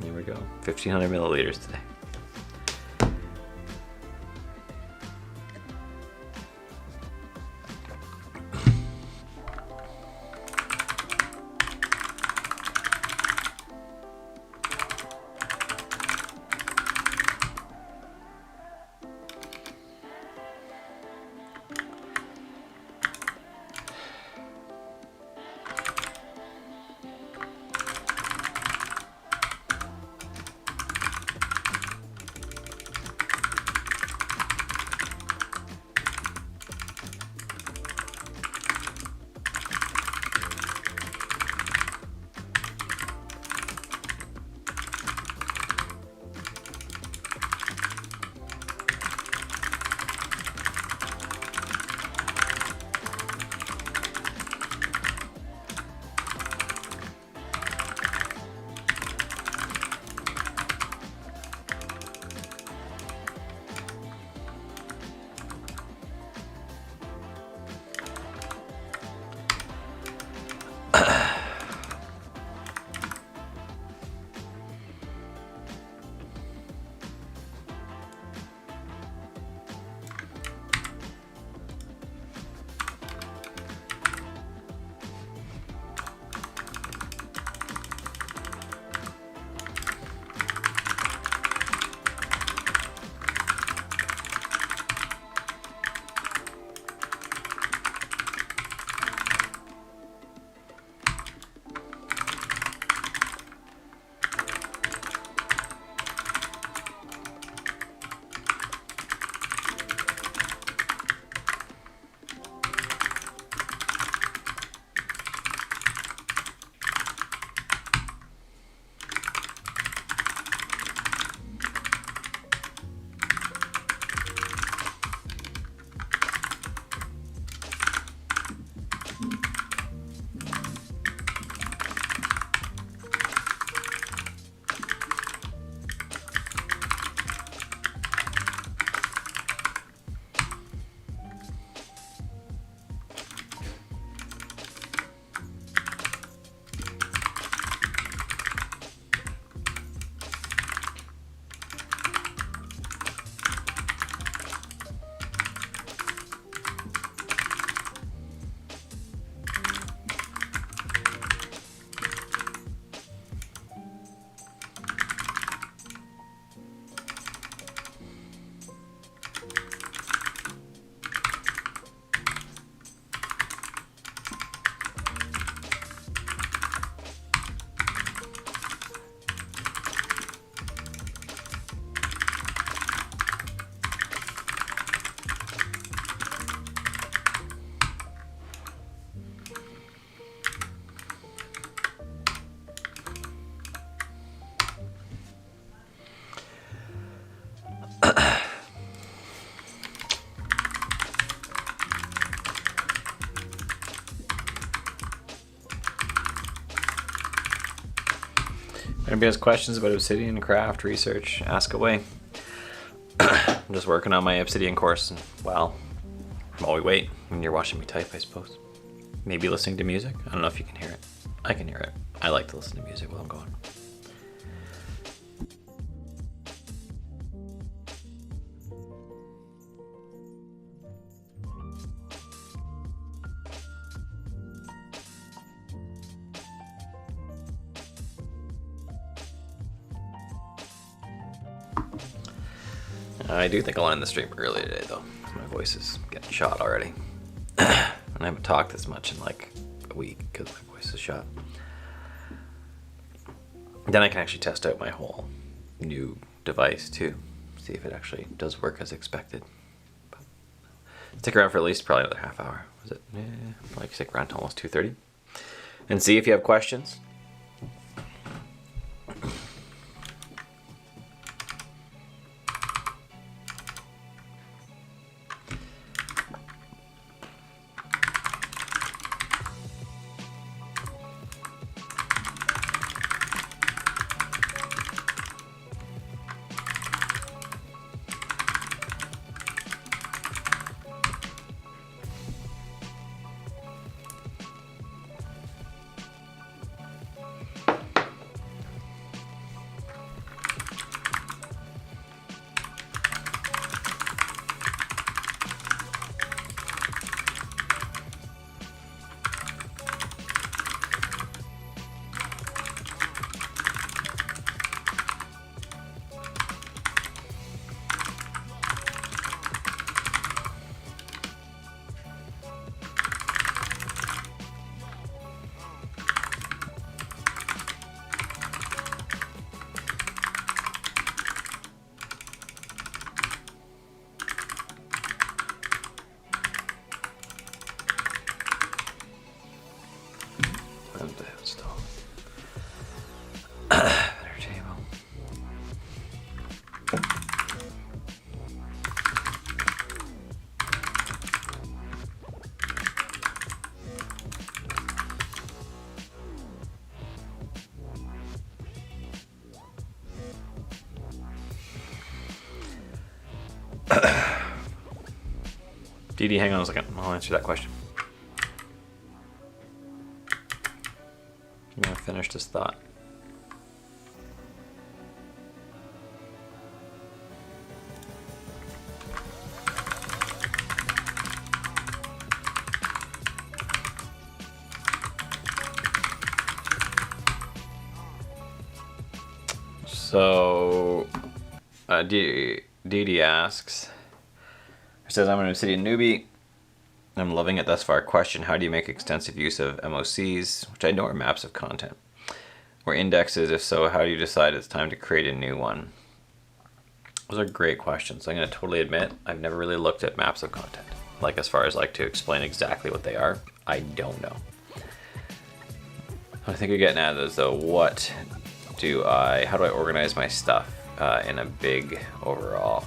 Here we go, 1,500 milliliters today. If anybody has questions about Obsidian, craft, research, ask away. I'm just working on my Obsidian course, and well, while we wait, when you're watching me type, I suppose. Maybe listening to music? I don't know if you can hear it. I can hear it. I like to listen to music while I'm going. I do think I'll end the stream early today, though. My voice is getting shot already. And I haven't talked this much in like a week because my voice is shot. Then I can actually test out my whole new device too, see if it actually does work as expected. But stick around for at least probably another half hour. Was it? Yeah, like stick around to almost 2:30, and see if you have questions. DD, hang on a second. I'll answer that question. I'm gonna finish this thought. So, DD asks, says, I'm an Obsidian newbie. I'm loving it thus far. Question, how do you make extensive use of MOCs, which I know are maps of content, or indexes? If so, how do you decide it's time to create a new one? Those are great questions. I'm going to totally admit, I've never really looked at maps of content. Like, as far as like to explain exactly what they are, I don't know. I think you're getting at is though, how do I organize my stuff in a big overall?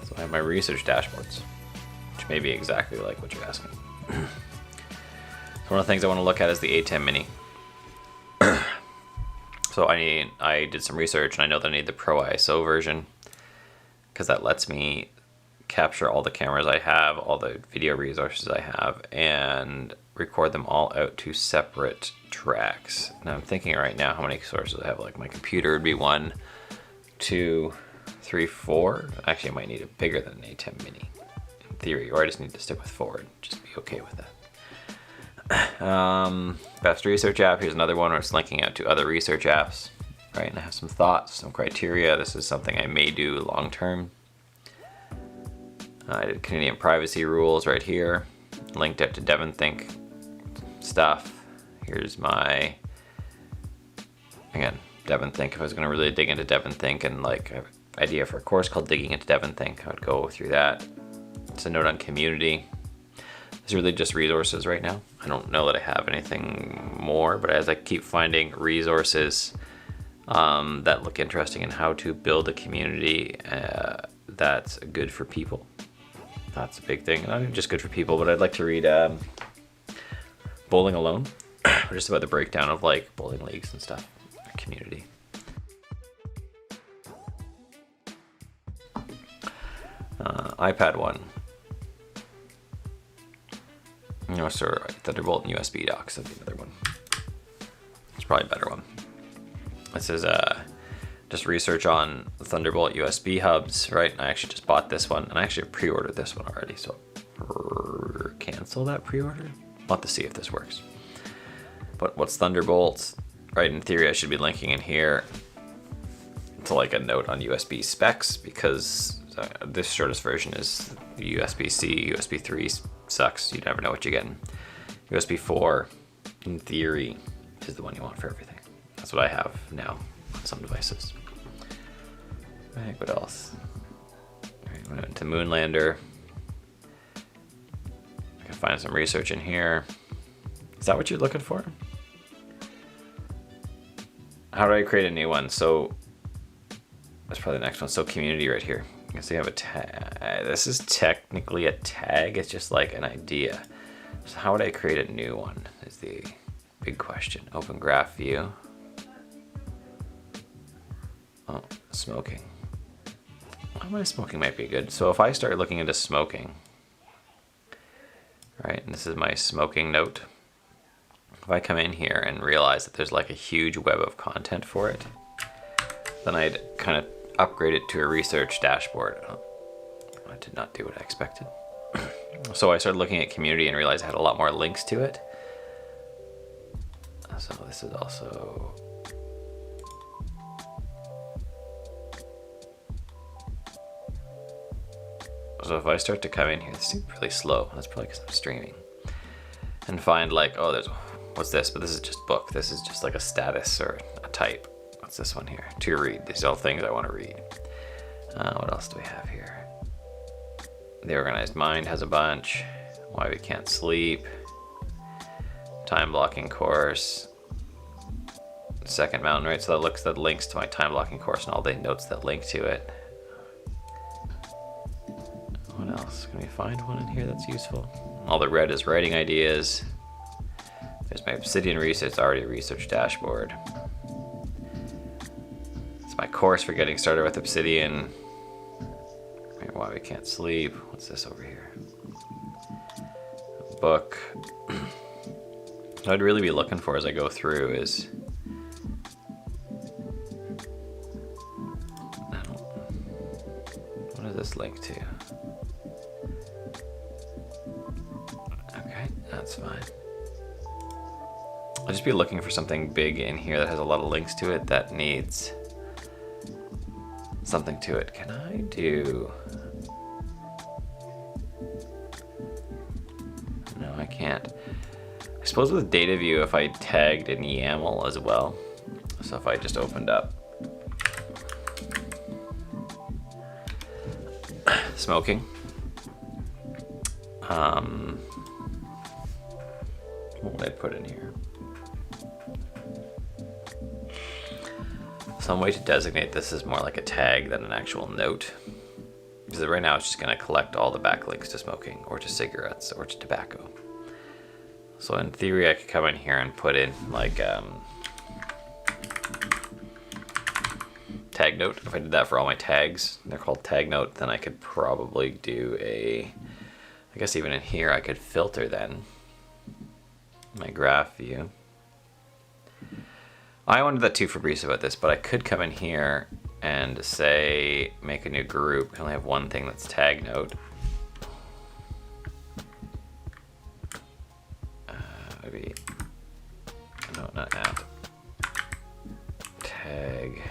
So I have my research dashboards, which may be exactly like what you're asking. So one of the things I want to look at is the A10 Mini. So I did some research and I know that I need the Pro ISO version because that lets me capture all the cameras I have, all the video resources I have, and record them all out to separate tracks. Now I'm thinking right now how many sources I have. Like my computer would be 1, 2, 3, 4. Actually, I might need it bigger than an A10 Mini in theory, or I just need to stick with 4 and just be okay with that. Best research app. Here's another one where it's linking out to other research apps, right? And I have some thoughts, some criteria. This is something I may do long term. I did Canadian privacy rules right here, linked up to DevonThink stuff. Here's my, again, DevonThink. If I was going to really dig into DevonThink and like an idea for a course called Digging into DevonThink, I would go through that. It's a note on community. It's really just resources right now. I don't know that I have anything more, but as I keep finding resources that look interesting in how to build a community that's good for people. That's a big thing. Not even just good for people, but I'd like to read Bowling Alone, just about the breakdown of like bowling leagues and stuff, community. iPad 1. No, sir, Thunderbolt and USB docks. That'd be another one. It's probably a better one. This is just research on Thunderbolt USB hubs, right? I actually just bought this one, and I actually pre-ordered this one already, so cancel that pre-order. I'll have to see if this works. But what's Thunderbolt? Right, in theory, I should be linking in here to like a note on USB specs, because this shortest version is USB-C, USB 3 sucks. You never know what you're getting. USB 4, in theory, is the one you want for everything. That's what I have now on some devices. Right, what else? Alright, went into Moonlander. I can find some research in here. Is that what you're looking for? How do I create a new one? So that's probably the next one. So community right here. You can see I have a tag. This is technically a tag. It's just like an idea. So how would I create a new one is the big question. Open graph view. Oh, smoking. Smoking might be good. So if I start looking into smoking, right, and this is my smoking note. If I come in here and realize that there's like a huge web of content for it, then I'd kind of upgrade it to a research dashboard. Oh, I did not do what I expected. So I started looking at community and realized I had a lot more links to it. So this is also... So if I start to come in here, this seems really slow. That's probably because I'm streaming. And find like, oh, there's... What's this? But this is just book. This is just like a status or a type. What's this one here? To read. These are all things I want to read. What else do we have here? The Organized Mind has a bunch. Why We Can't Sleep. Time blocking course. Second mountain, right? So that links to my time blocking course and all the notes that link to it. What else? Can we find one in here that's useful? All the red is writing ideas. There's my Obsidian research, it's already a research dashboard. It's my course for getting started with Obsidian. Why We Can't Sleep. What's this over here? A book. What I'd really be looking for as I go through is... What does this link to? Okay, that's fine. I'll just be looking for something big in here that has a lot of links to it that needs something to it. Can I do... No, I can't. I suppose with data view, if I tagged an YAML as well. So if I just opened up smoking. What would I put in here? Some way to designate this as more like a tag than an actual note. Because right now it's just going to collect all the backlinks to smoking or to cigarettes or to tobacco. So in theory I could come in here and put in like tag note. If I did that for all my tags, they're called tag note, then I could probably do a, I guess even in here I could filter then my graph view. I wanted that too Fabrice about this, but I could come in here and say make a new group. I only have one thing that's tag note. Maybe no, not app. Tag.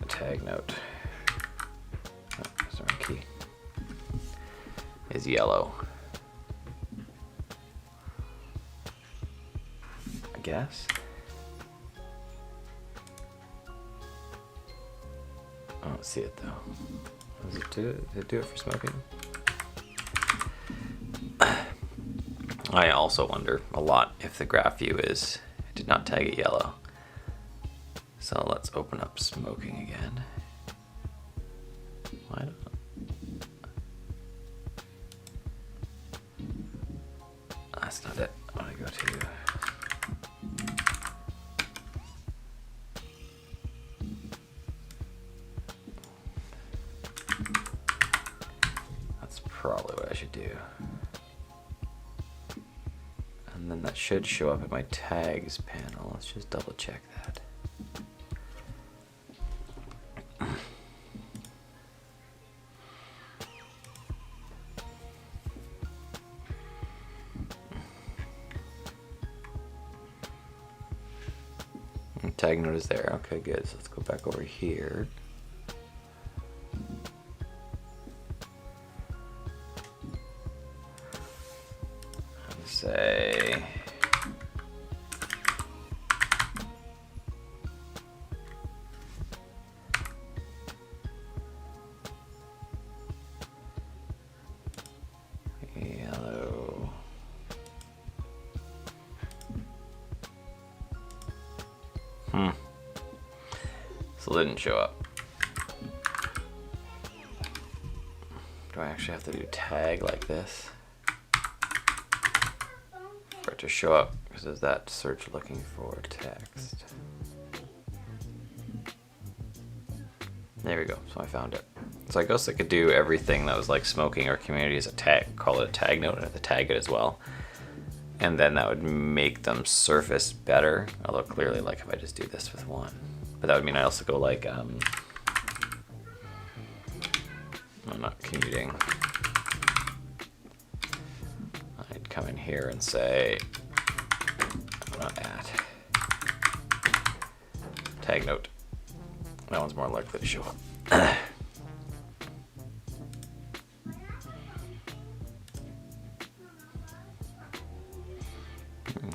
Tag note. Oh, that's the wrong key. Is yellow. I guess. I don't see it though. Does it do it? Did it do it for smoking? I also wonder a lot if the graph view is, it did not tag it yellow. So let's open up smoking again. Why not? That's not it. I want to go to... That's probably what I should do. And then that should show up in my tags panel. Let's just double check that. Tag note is there. Okay, good. So let's go back over here. say yellow. Still didn't show up. Do I actually have to do tag like this for it to show up? Because is that search looking for text? There we go, so I found it. So I guess I could do everything that was like smoking or community as a tag, call it a tag node, and have to tag it as well. And then that would make them surface better. Although clearly, like if I just do this with one, but that would mean I also go like, I'm not commuting. I'd come in here and say, not at, tag note. That one's more likely to show up.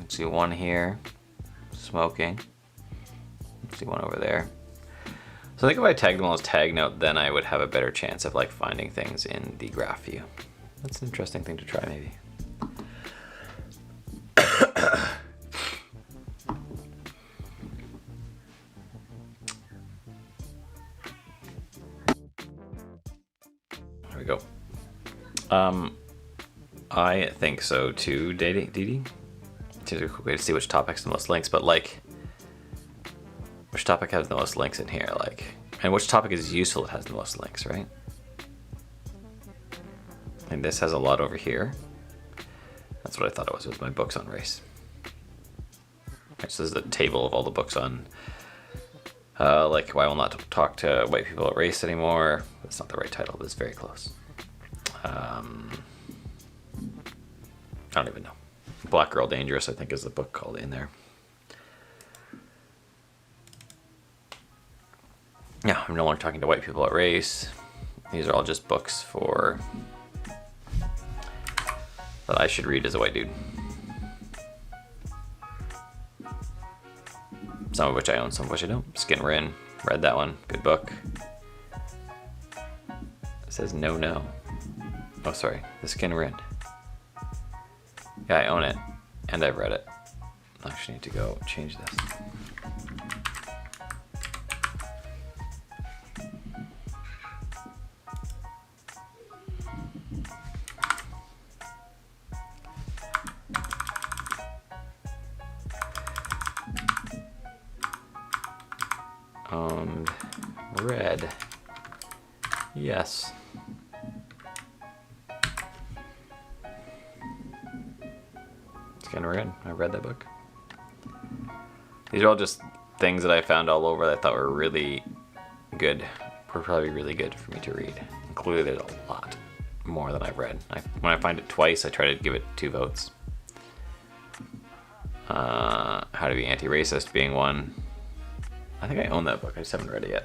See one here, smoking. See one over there. So I think if I tagged them all as tag note, then I would have a better chance of like finding things in the graph view. That's an interesting thing to try, maybe. There we go. I think so too, Didi. It's a quick way to see which topics have the most links, but like, which topic has the most links in here, like, and which topic is useful that has the most links, right? And this has a lot over here. That's what I thought it was my books on race. Right, so this is a table of all the books on, like, why I will not talk to white people about race anymore. That's not the right title, but it's very close. I don't even know. Black Girl Dangerous, I think, is the book called in there. Yeah, I'm no longer talking to white people about race. These are all just books for that I should read as a white dude. Some of which I own, some of which I don't. Skin We're In, read that one, good book. It says no. Oh, sorry, The Skin We're In. Yeah, I own it, and I've read it. I actually need to go change this. Owned, read, yes. Skin We're In. I read that book. These are all just things that I found all over that I thought were really good. Were probably really good for me to read. Clearly there's a lot more than I've read. When I find it twice, I try to give it 2 votes. How to Be Anti-Racist being one. I think I own that book. I just haven't read it yet.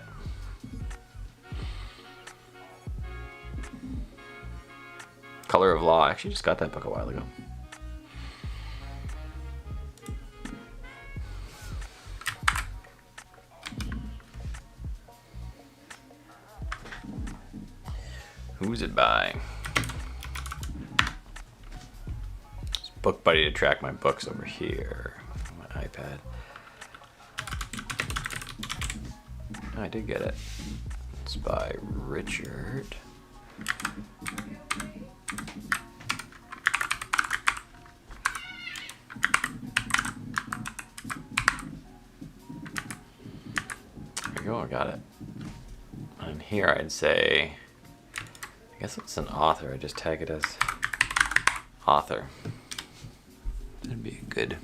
Color of Law. I actually just got that book a while ago. Who's it by? It's Book Buddy to track my books over here on my iPad. I did get it. It's by Richard. There we go, I got it. And here I'd say, I guess it's an author. I just tag it as author. That'd be a good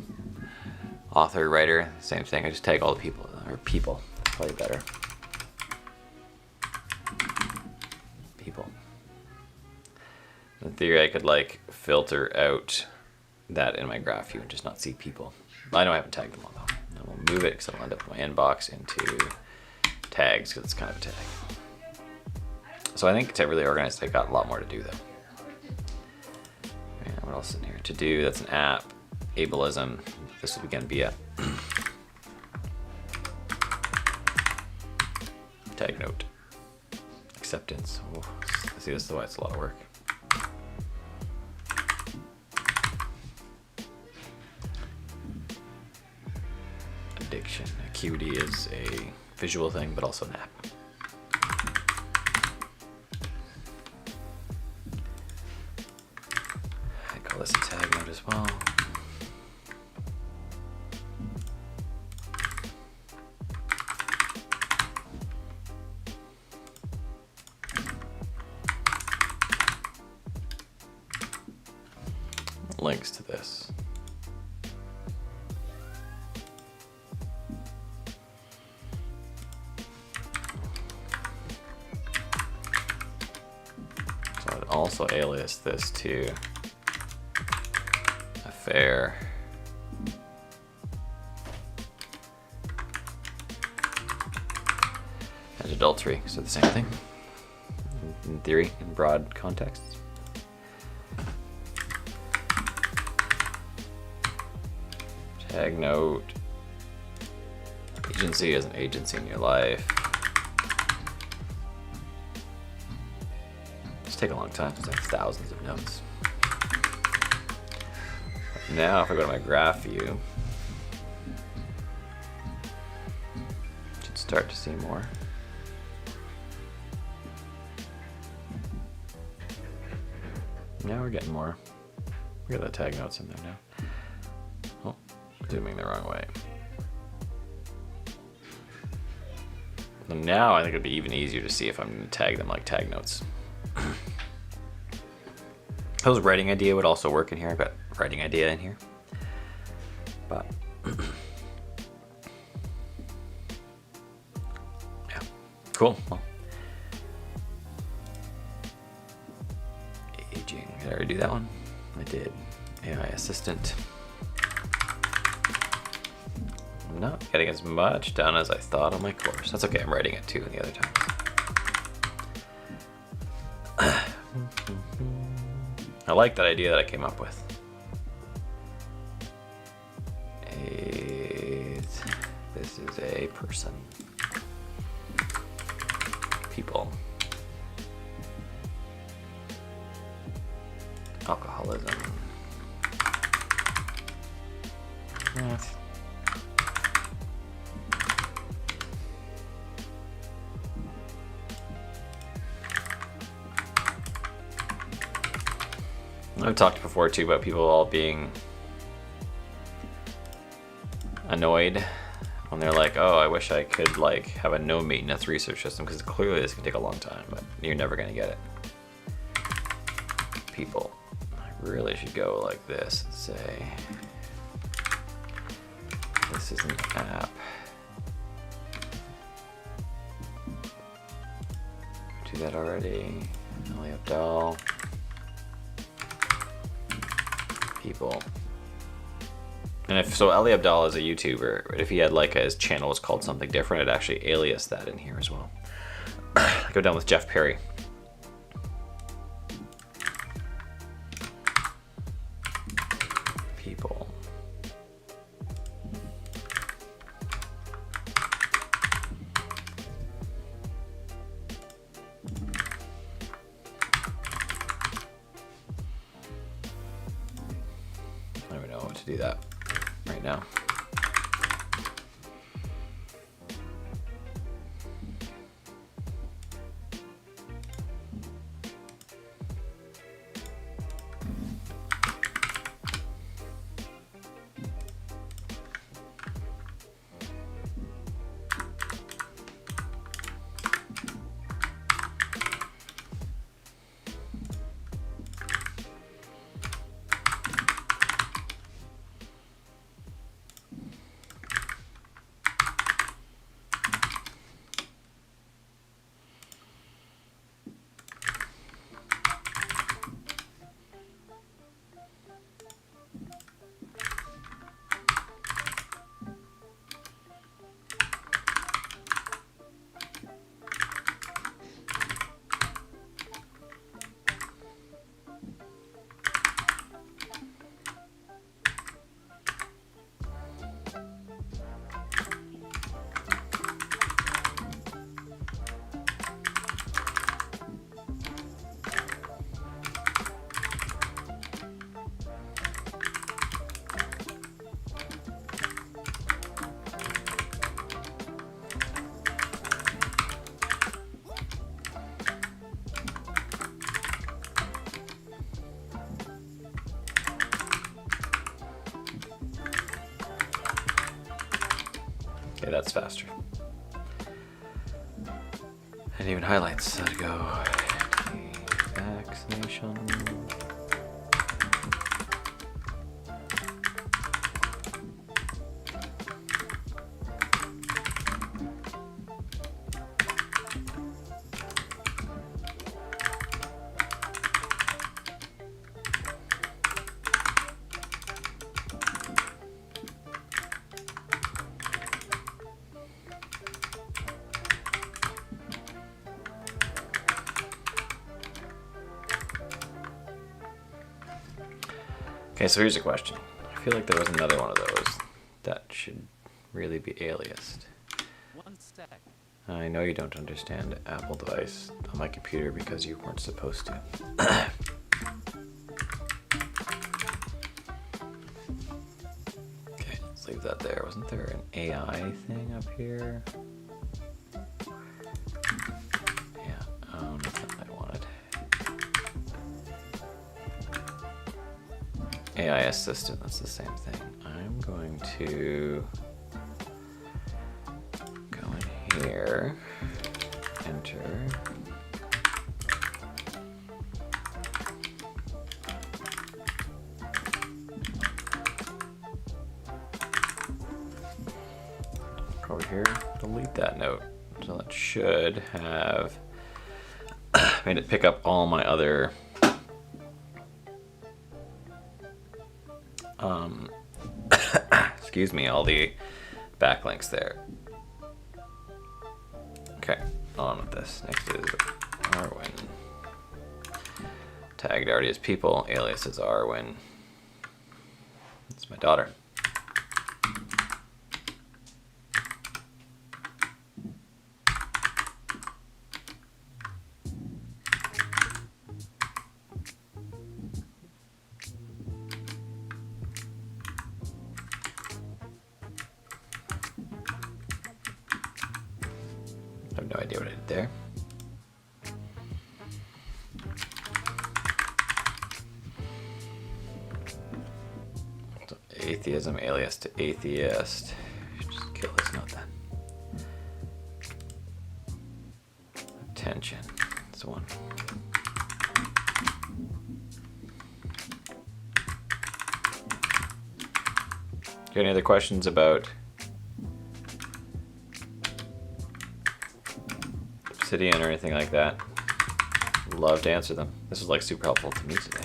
author, writer, same thing. I just tag all the people, or people. That's probably better. People. In theory, I could like filter out that in my graph view and just not see people. I know I haven't tagged them all though. And we'll move it because I'll end up in my inbox into tags because it's kind of a tag. So I think to really organize, I got a lot more to do though. Yeah, What else in here? To do, that's an app. Ableism, this would again be a tag note. Acceptance. Oh, see, this is why it's a lot of work. Addiction. Acuity is a visual thing, but also an app. I call this a tag note as well. Links to this. So I'd also alias this to affair. And adultery, so the same thing in theory, in broad contexts. Tag note. Agency is an agency in your life. It's take a long time. It's like thousands of notes. Now, if I go to my graph view, should start to see more. Now we're getting more. We got the tag notes in there now. Oh. Zooming the wrong way. And now I think it'd be even easier to see if I'm going to tag them like tag notes. Those writing idea would also work in here. I've got writing idea in here. But yeah, cool. Well, aging. Did I already do that one? I did. AI assistant. Not getting as much done as I thought on my course. That's okay, I'm writing it too the other time. I like that idea that I came up with. This is a person. People. Alcoholism. Yes. I've talked before too about people all being annoyed when they're like, oh, I wish I could like have a no maintenance research system, because clearly this can take a long time, but you're never gonna get it. People, I really should go like this and say, this is an app. Do that already. Ali Abdal. People. And if so, Ali Abdal is a YouTuber, but if he had like his channel was called something different, it'd actually alias that in here as well. Go down with Jeff Perry. People. I don't know what to do that right now. that's faster. And even highlights. Let's go. Vaccination. Okay, so here's a question. I feel like there was another one of those that should really be aliased. One sec. I know you don't understand Apple device on my computer because you weren't supposed to. Okay, let's leave that there. Wasn't there an AI thing up here? Yeah, that's not what I wanted. AI assistant, that's the same thing. I'm going to go in here, enter. Over here, delete that note. So that should have made it pick up all my other excuse me, all the backlinks there. Okay, on with this. Next is Arwin. Tagged already as people, alias is Arwin. It's my daughter. I have no idea what I did there. So atheism alias to atheist. Just kill this note then. Attention. That's one. Got any other questions about Obsidian or anything like that? Love to answer them. This was like super helpful to me today.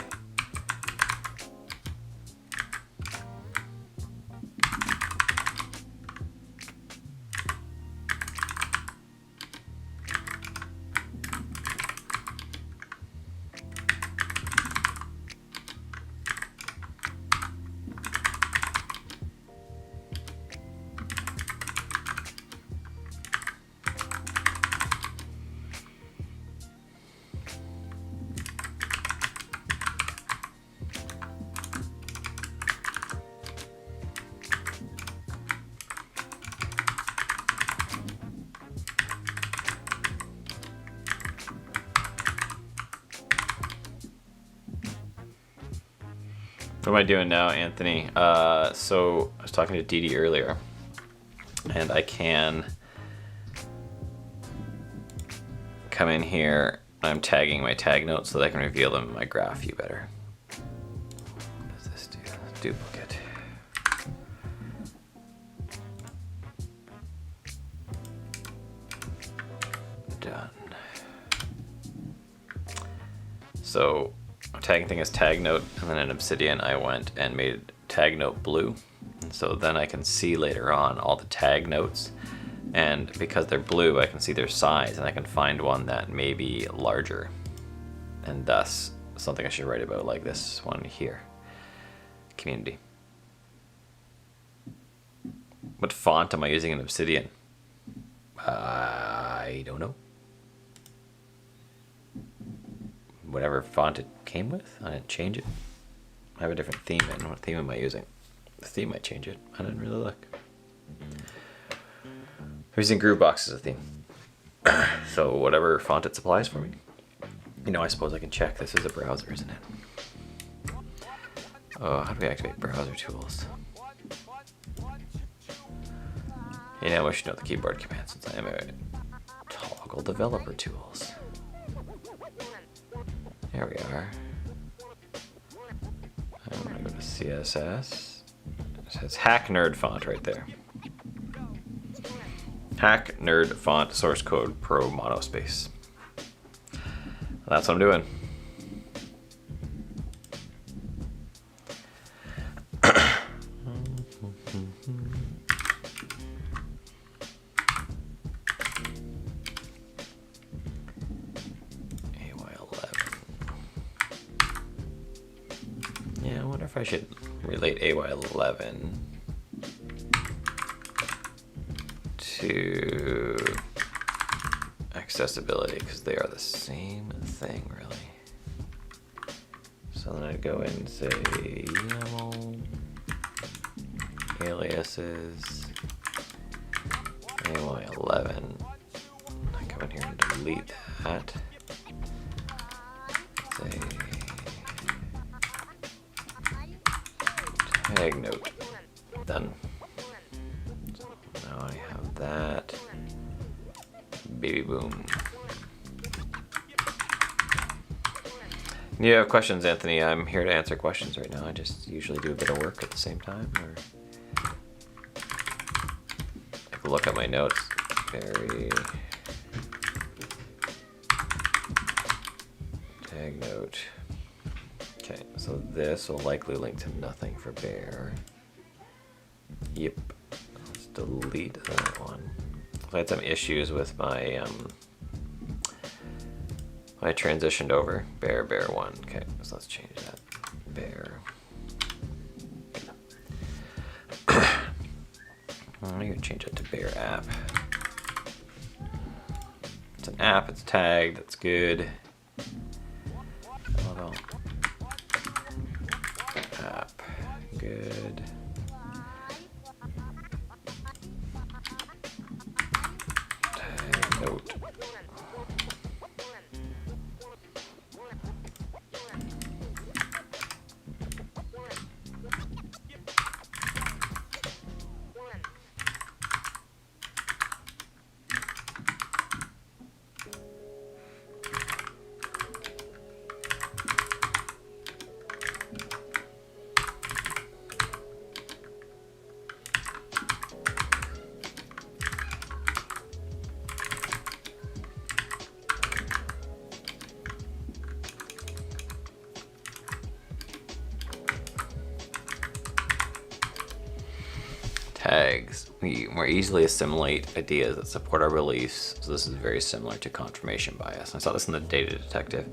What am I doing now, Anthony? So I was talking to Dee Dee earlier, and I can come in here. I'm tagging my tag notes so that I can reveal them in my graph view better. What does this do? Duplicate. Done. So tagging thing is tag note, and then in Obsidian I went and made tag note blue, and so then I can see later on all the tag notes, and because they're blue I can see their size, and I can find one that may be larger, and thus something I should write about, like this one here. Community. What font am I using in Obsidian? I don't know. Whatever font it came with, I didn't change it. I have a different theme in. What theme am I using? The theme might change it. I didn't really look. I'm using Groovebox as a theme. So whatever font it supplies for me. You know, I suppose I can check. This is a browser, isn't it? Oh, how do we activate browser tools? You know, I should know the keyboard command since I am a toggle developer tools. There we are. I'm gonna go to CSS. It says Hack Nerd font right there. Hack Nerd font source code pro monospace. That's what I'm doing. Yeah, I wonder if I should relate AY11 to accessibility, because they are the same thing, really. So then I'd go in and say YAML, aliases, AY11. I come in here and delete that. Say tag note. Done. So now I have that. Baby boom. You have questions, Anthony? I'm here to answer questions right now. I just usually do a bit of work at the same time, or I can look at my notes. Very tag note. Okay, so this will likely link to nothing for bear. Yep. Let's delete that one. I had some issues with my I transitioned over bear 1. Okay, so let's change that. Bear. I'm gonna change it to bear app. It's an app, it's tagged, that's good. App, good. Tag note. Tags. We more easily assimilate ideas that support our release. So this is very similar to confirmation bias. I saw this in the data detective.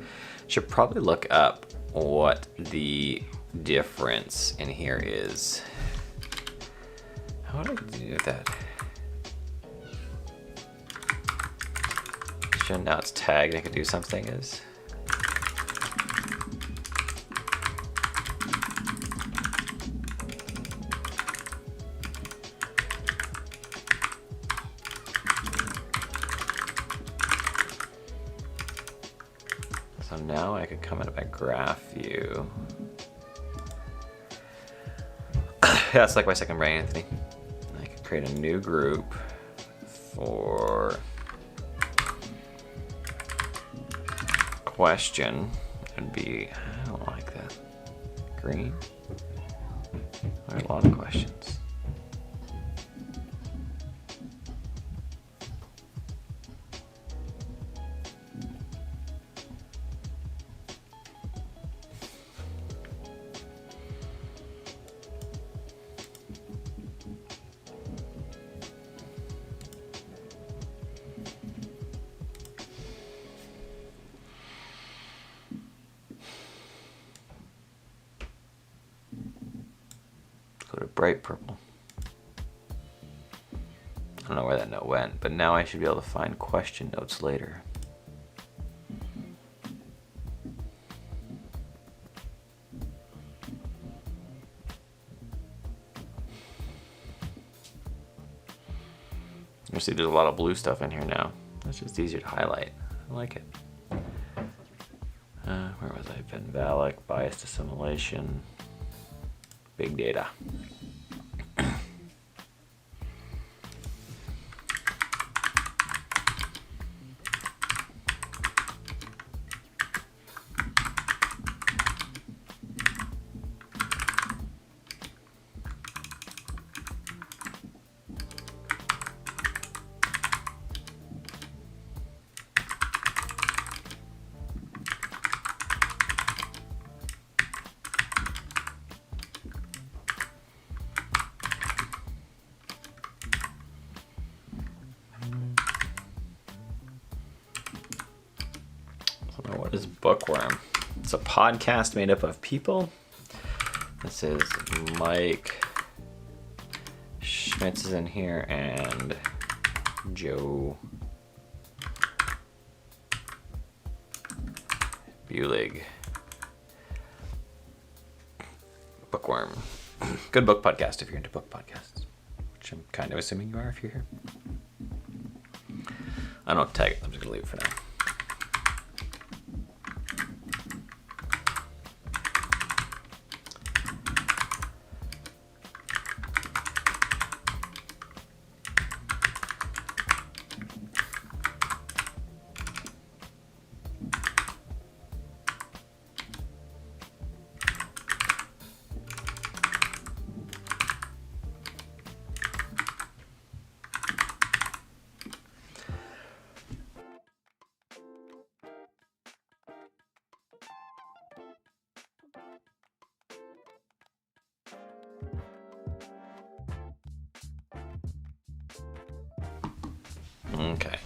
Should probably look up what the difference in here is. How do I do that? So now it's tagged, I could do something is. So now I could come into my graph view. Yeah, it's like my second brain, Anthony. I could create a new group for question. It'd be, I don't like that. Green. There are a lot of questions. Go to bright purple. I don't know where that note went, but now I should be able to find question notes later. You see there's a lot of blue stuff in here now. It's just easier to highlight. I like it. Where was I? Venn Valak, biased assimilation, big data. is Bookworm? It's a podcast made up of people. This is Mike Schmitz is in here and Joe Bulig. Bookworm. Good book podcast if you're into book podcasts, which I'm kind of assuming you are if you're here. I don't tag it. I'm just going to leave it for now. Okay.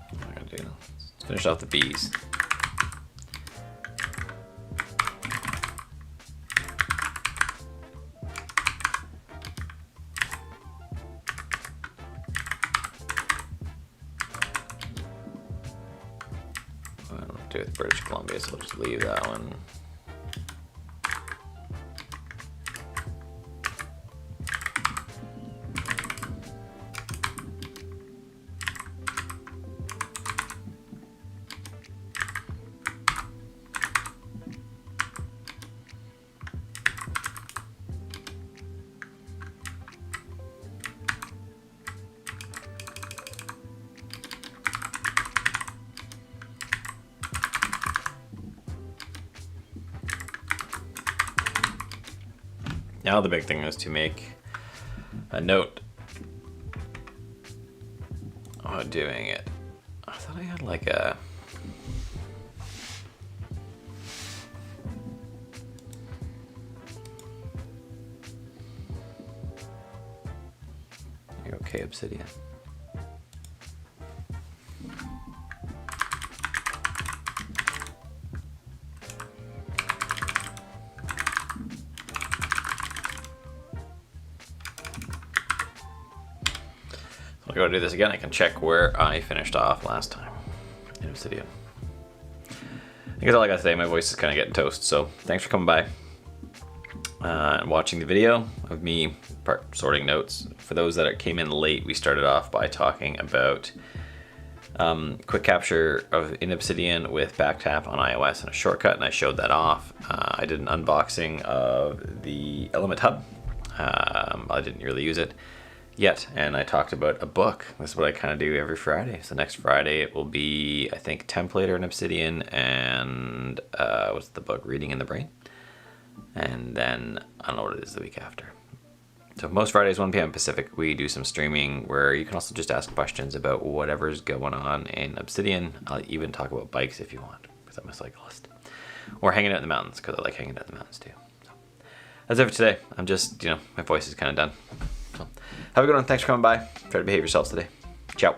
What am I gonna do? Let's finish off the bees. I don't do it with British Columbia, so we'll just leave that one. Now the big thing is to make a note on doing it. I thought I had like a... You're okay, Obsidian. I'll go do this again. I can check where I finished off last time in Obsidian. I guess all I got to say, my voice is kind of getting toast, so thanks for coming by and watching the video of me sorting notes. For those that came in late, we started off by talking about quick capture in Obsidian with backtap on iOS and a shortcut, and I showed that off. I did an unboxing of the Element Hub. I didn't really use it yet, and I talked about a book. This is what I kind of do every Friday. So next Friday it will be, I think, Templator in Obsidian and what's the book, Reading in the Brain, and then I don't know what it is the week after. So most Fridays 1 p.m. Pacific we do some streaming where you can also just ask questions about whatever's going on in Obsidian. I'll even talk about bikes if you want, because I'm a cyclist, or hanging out in the mountains, because I like hanging out in the mountains too. So that's it for today. I'm just, my voice is kind of done. So have a good one. Thanks for coming by. Try to behave yourselves today. Ciao.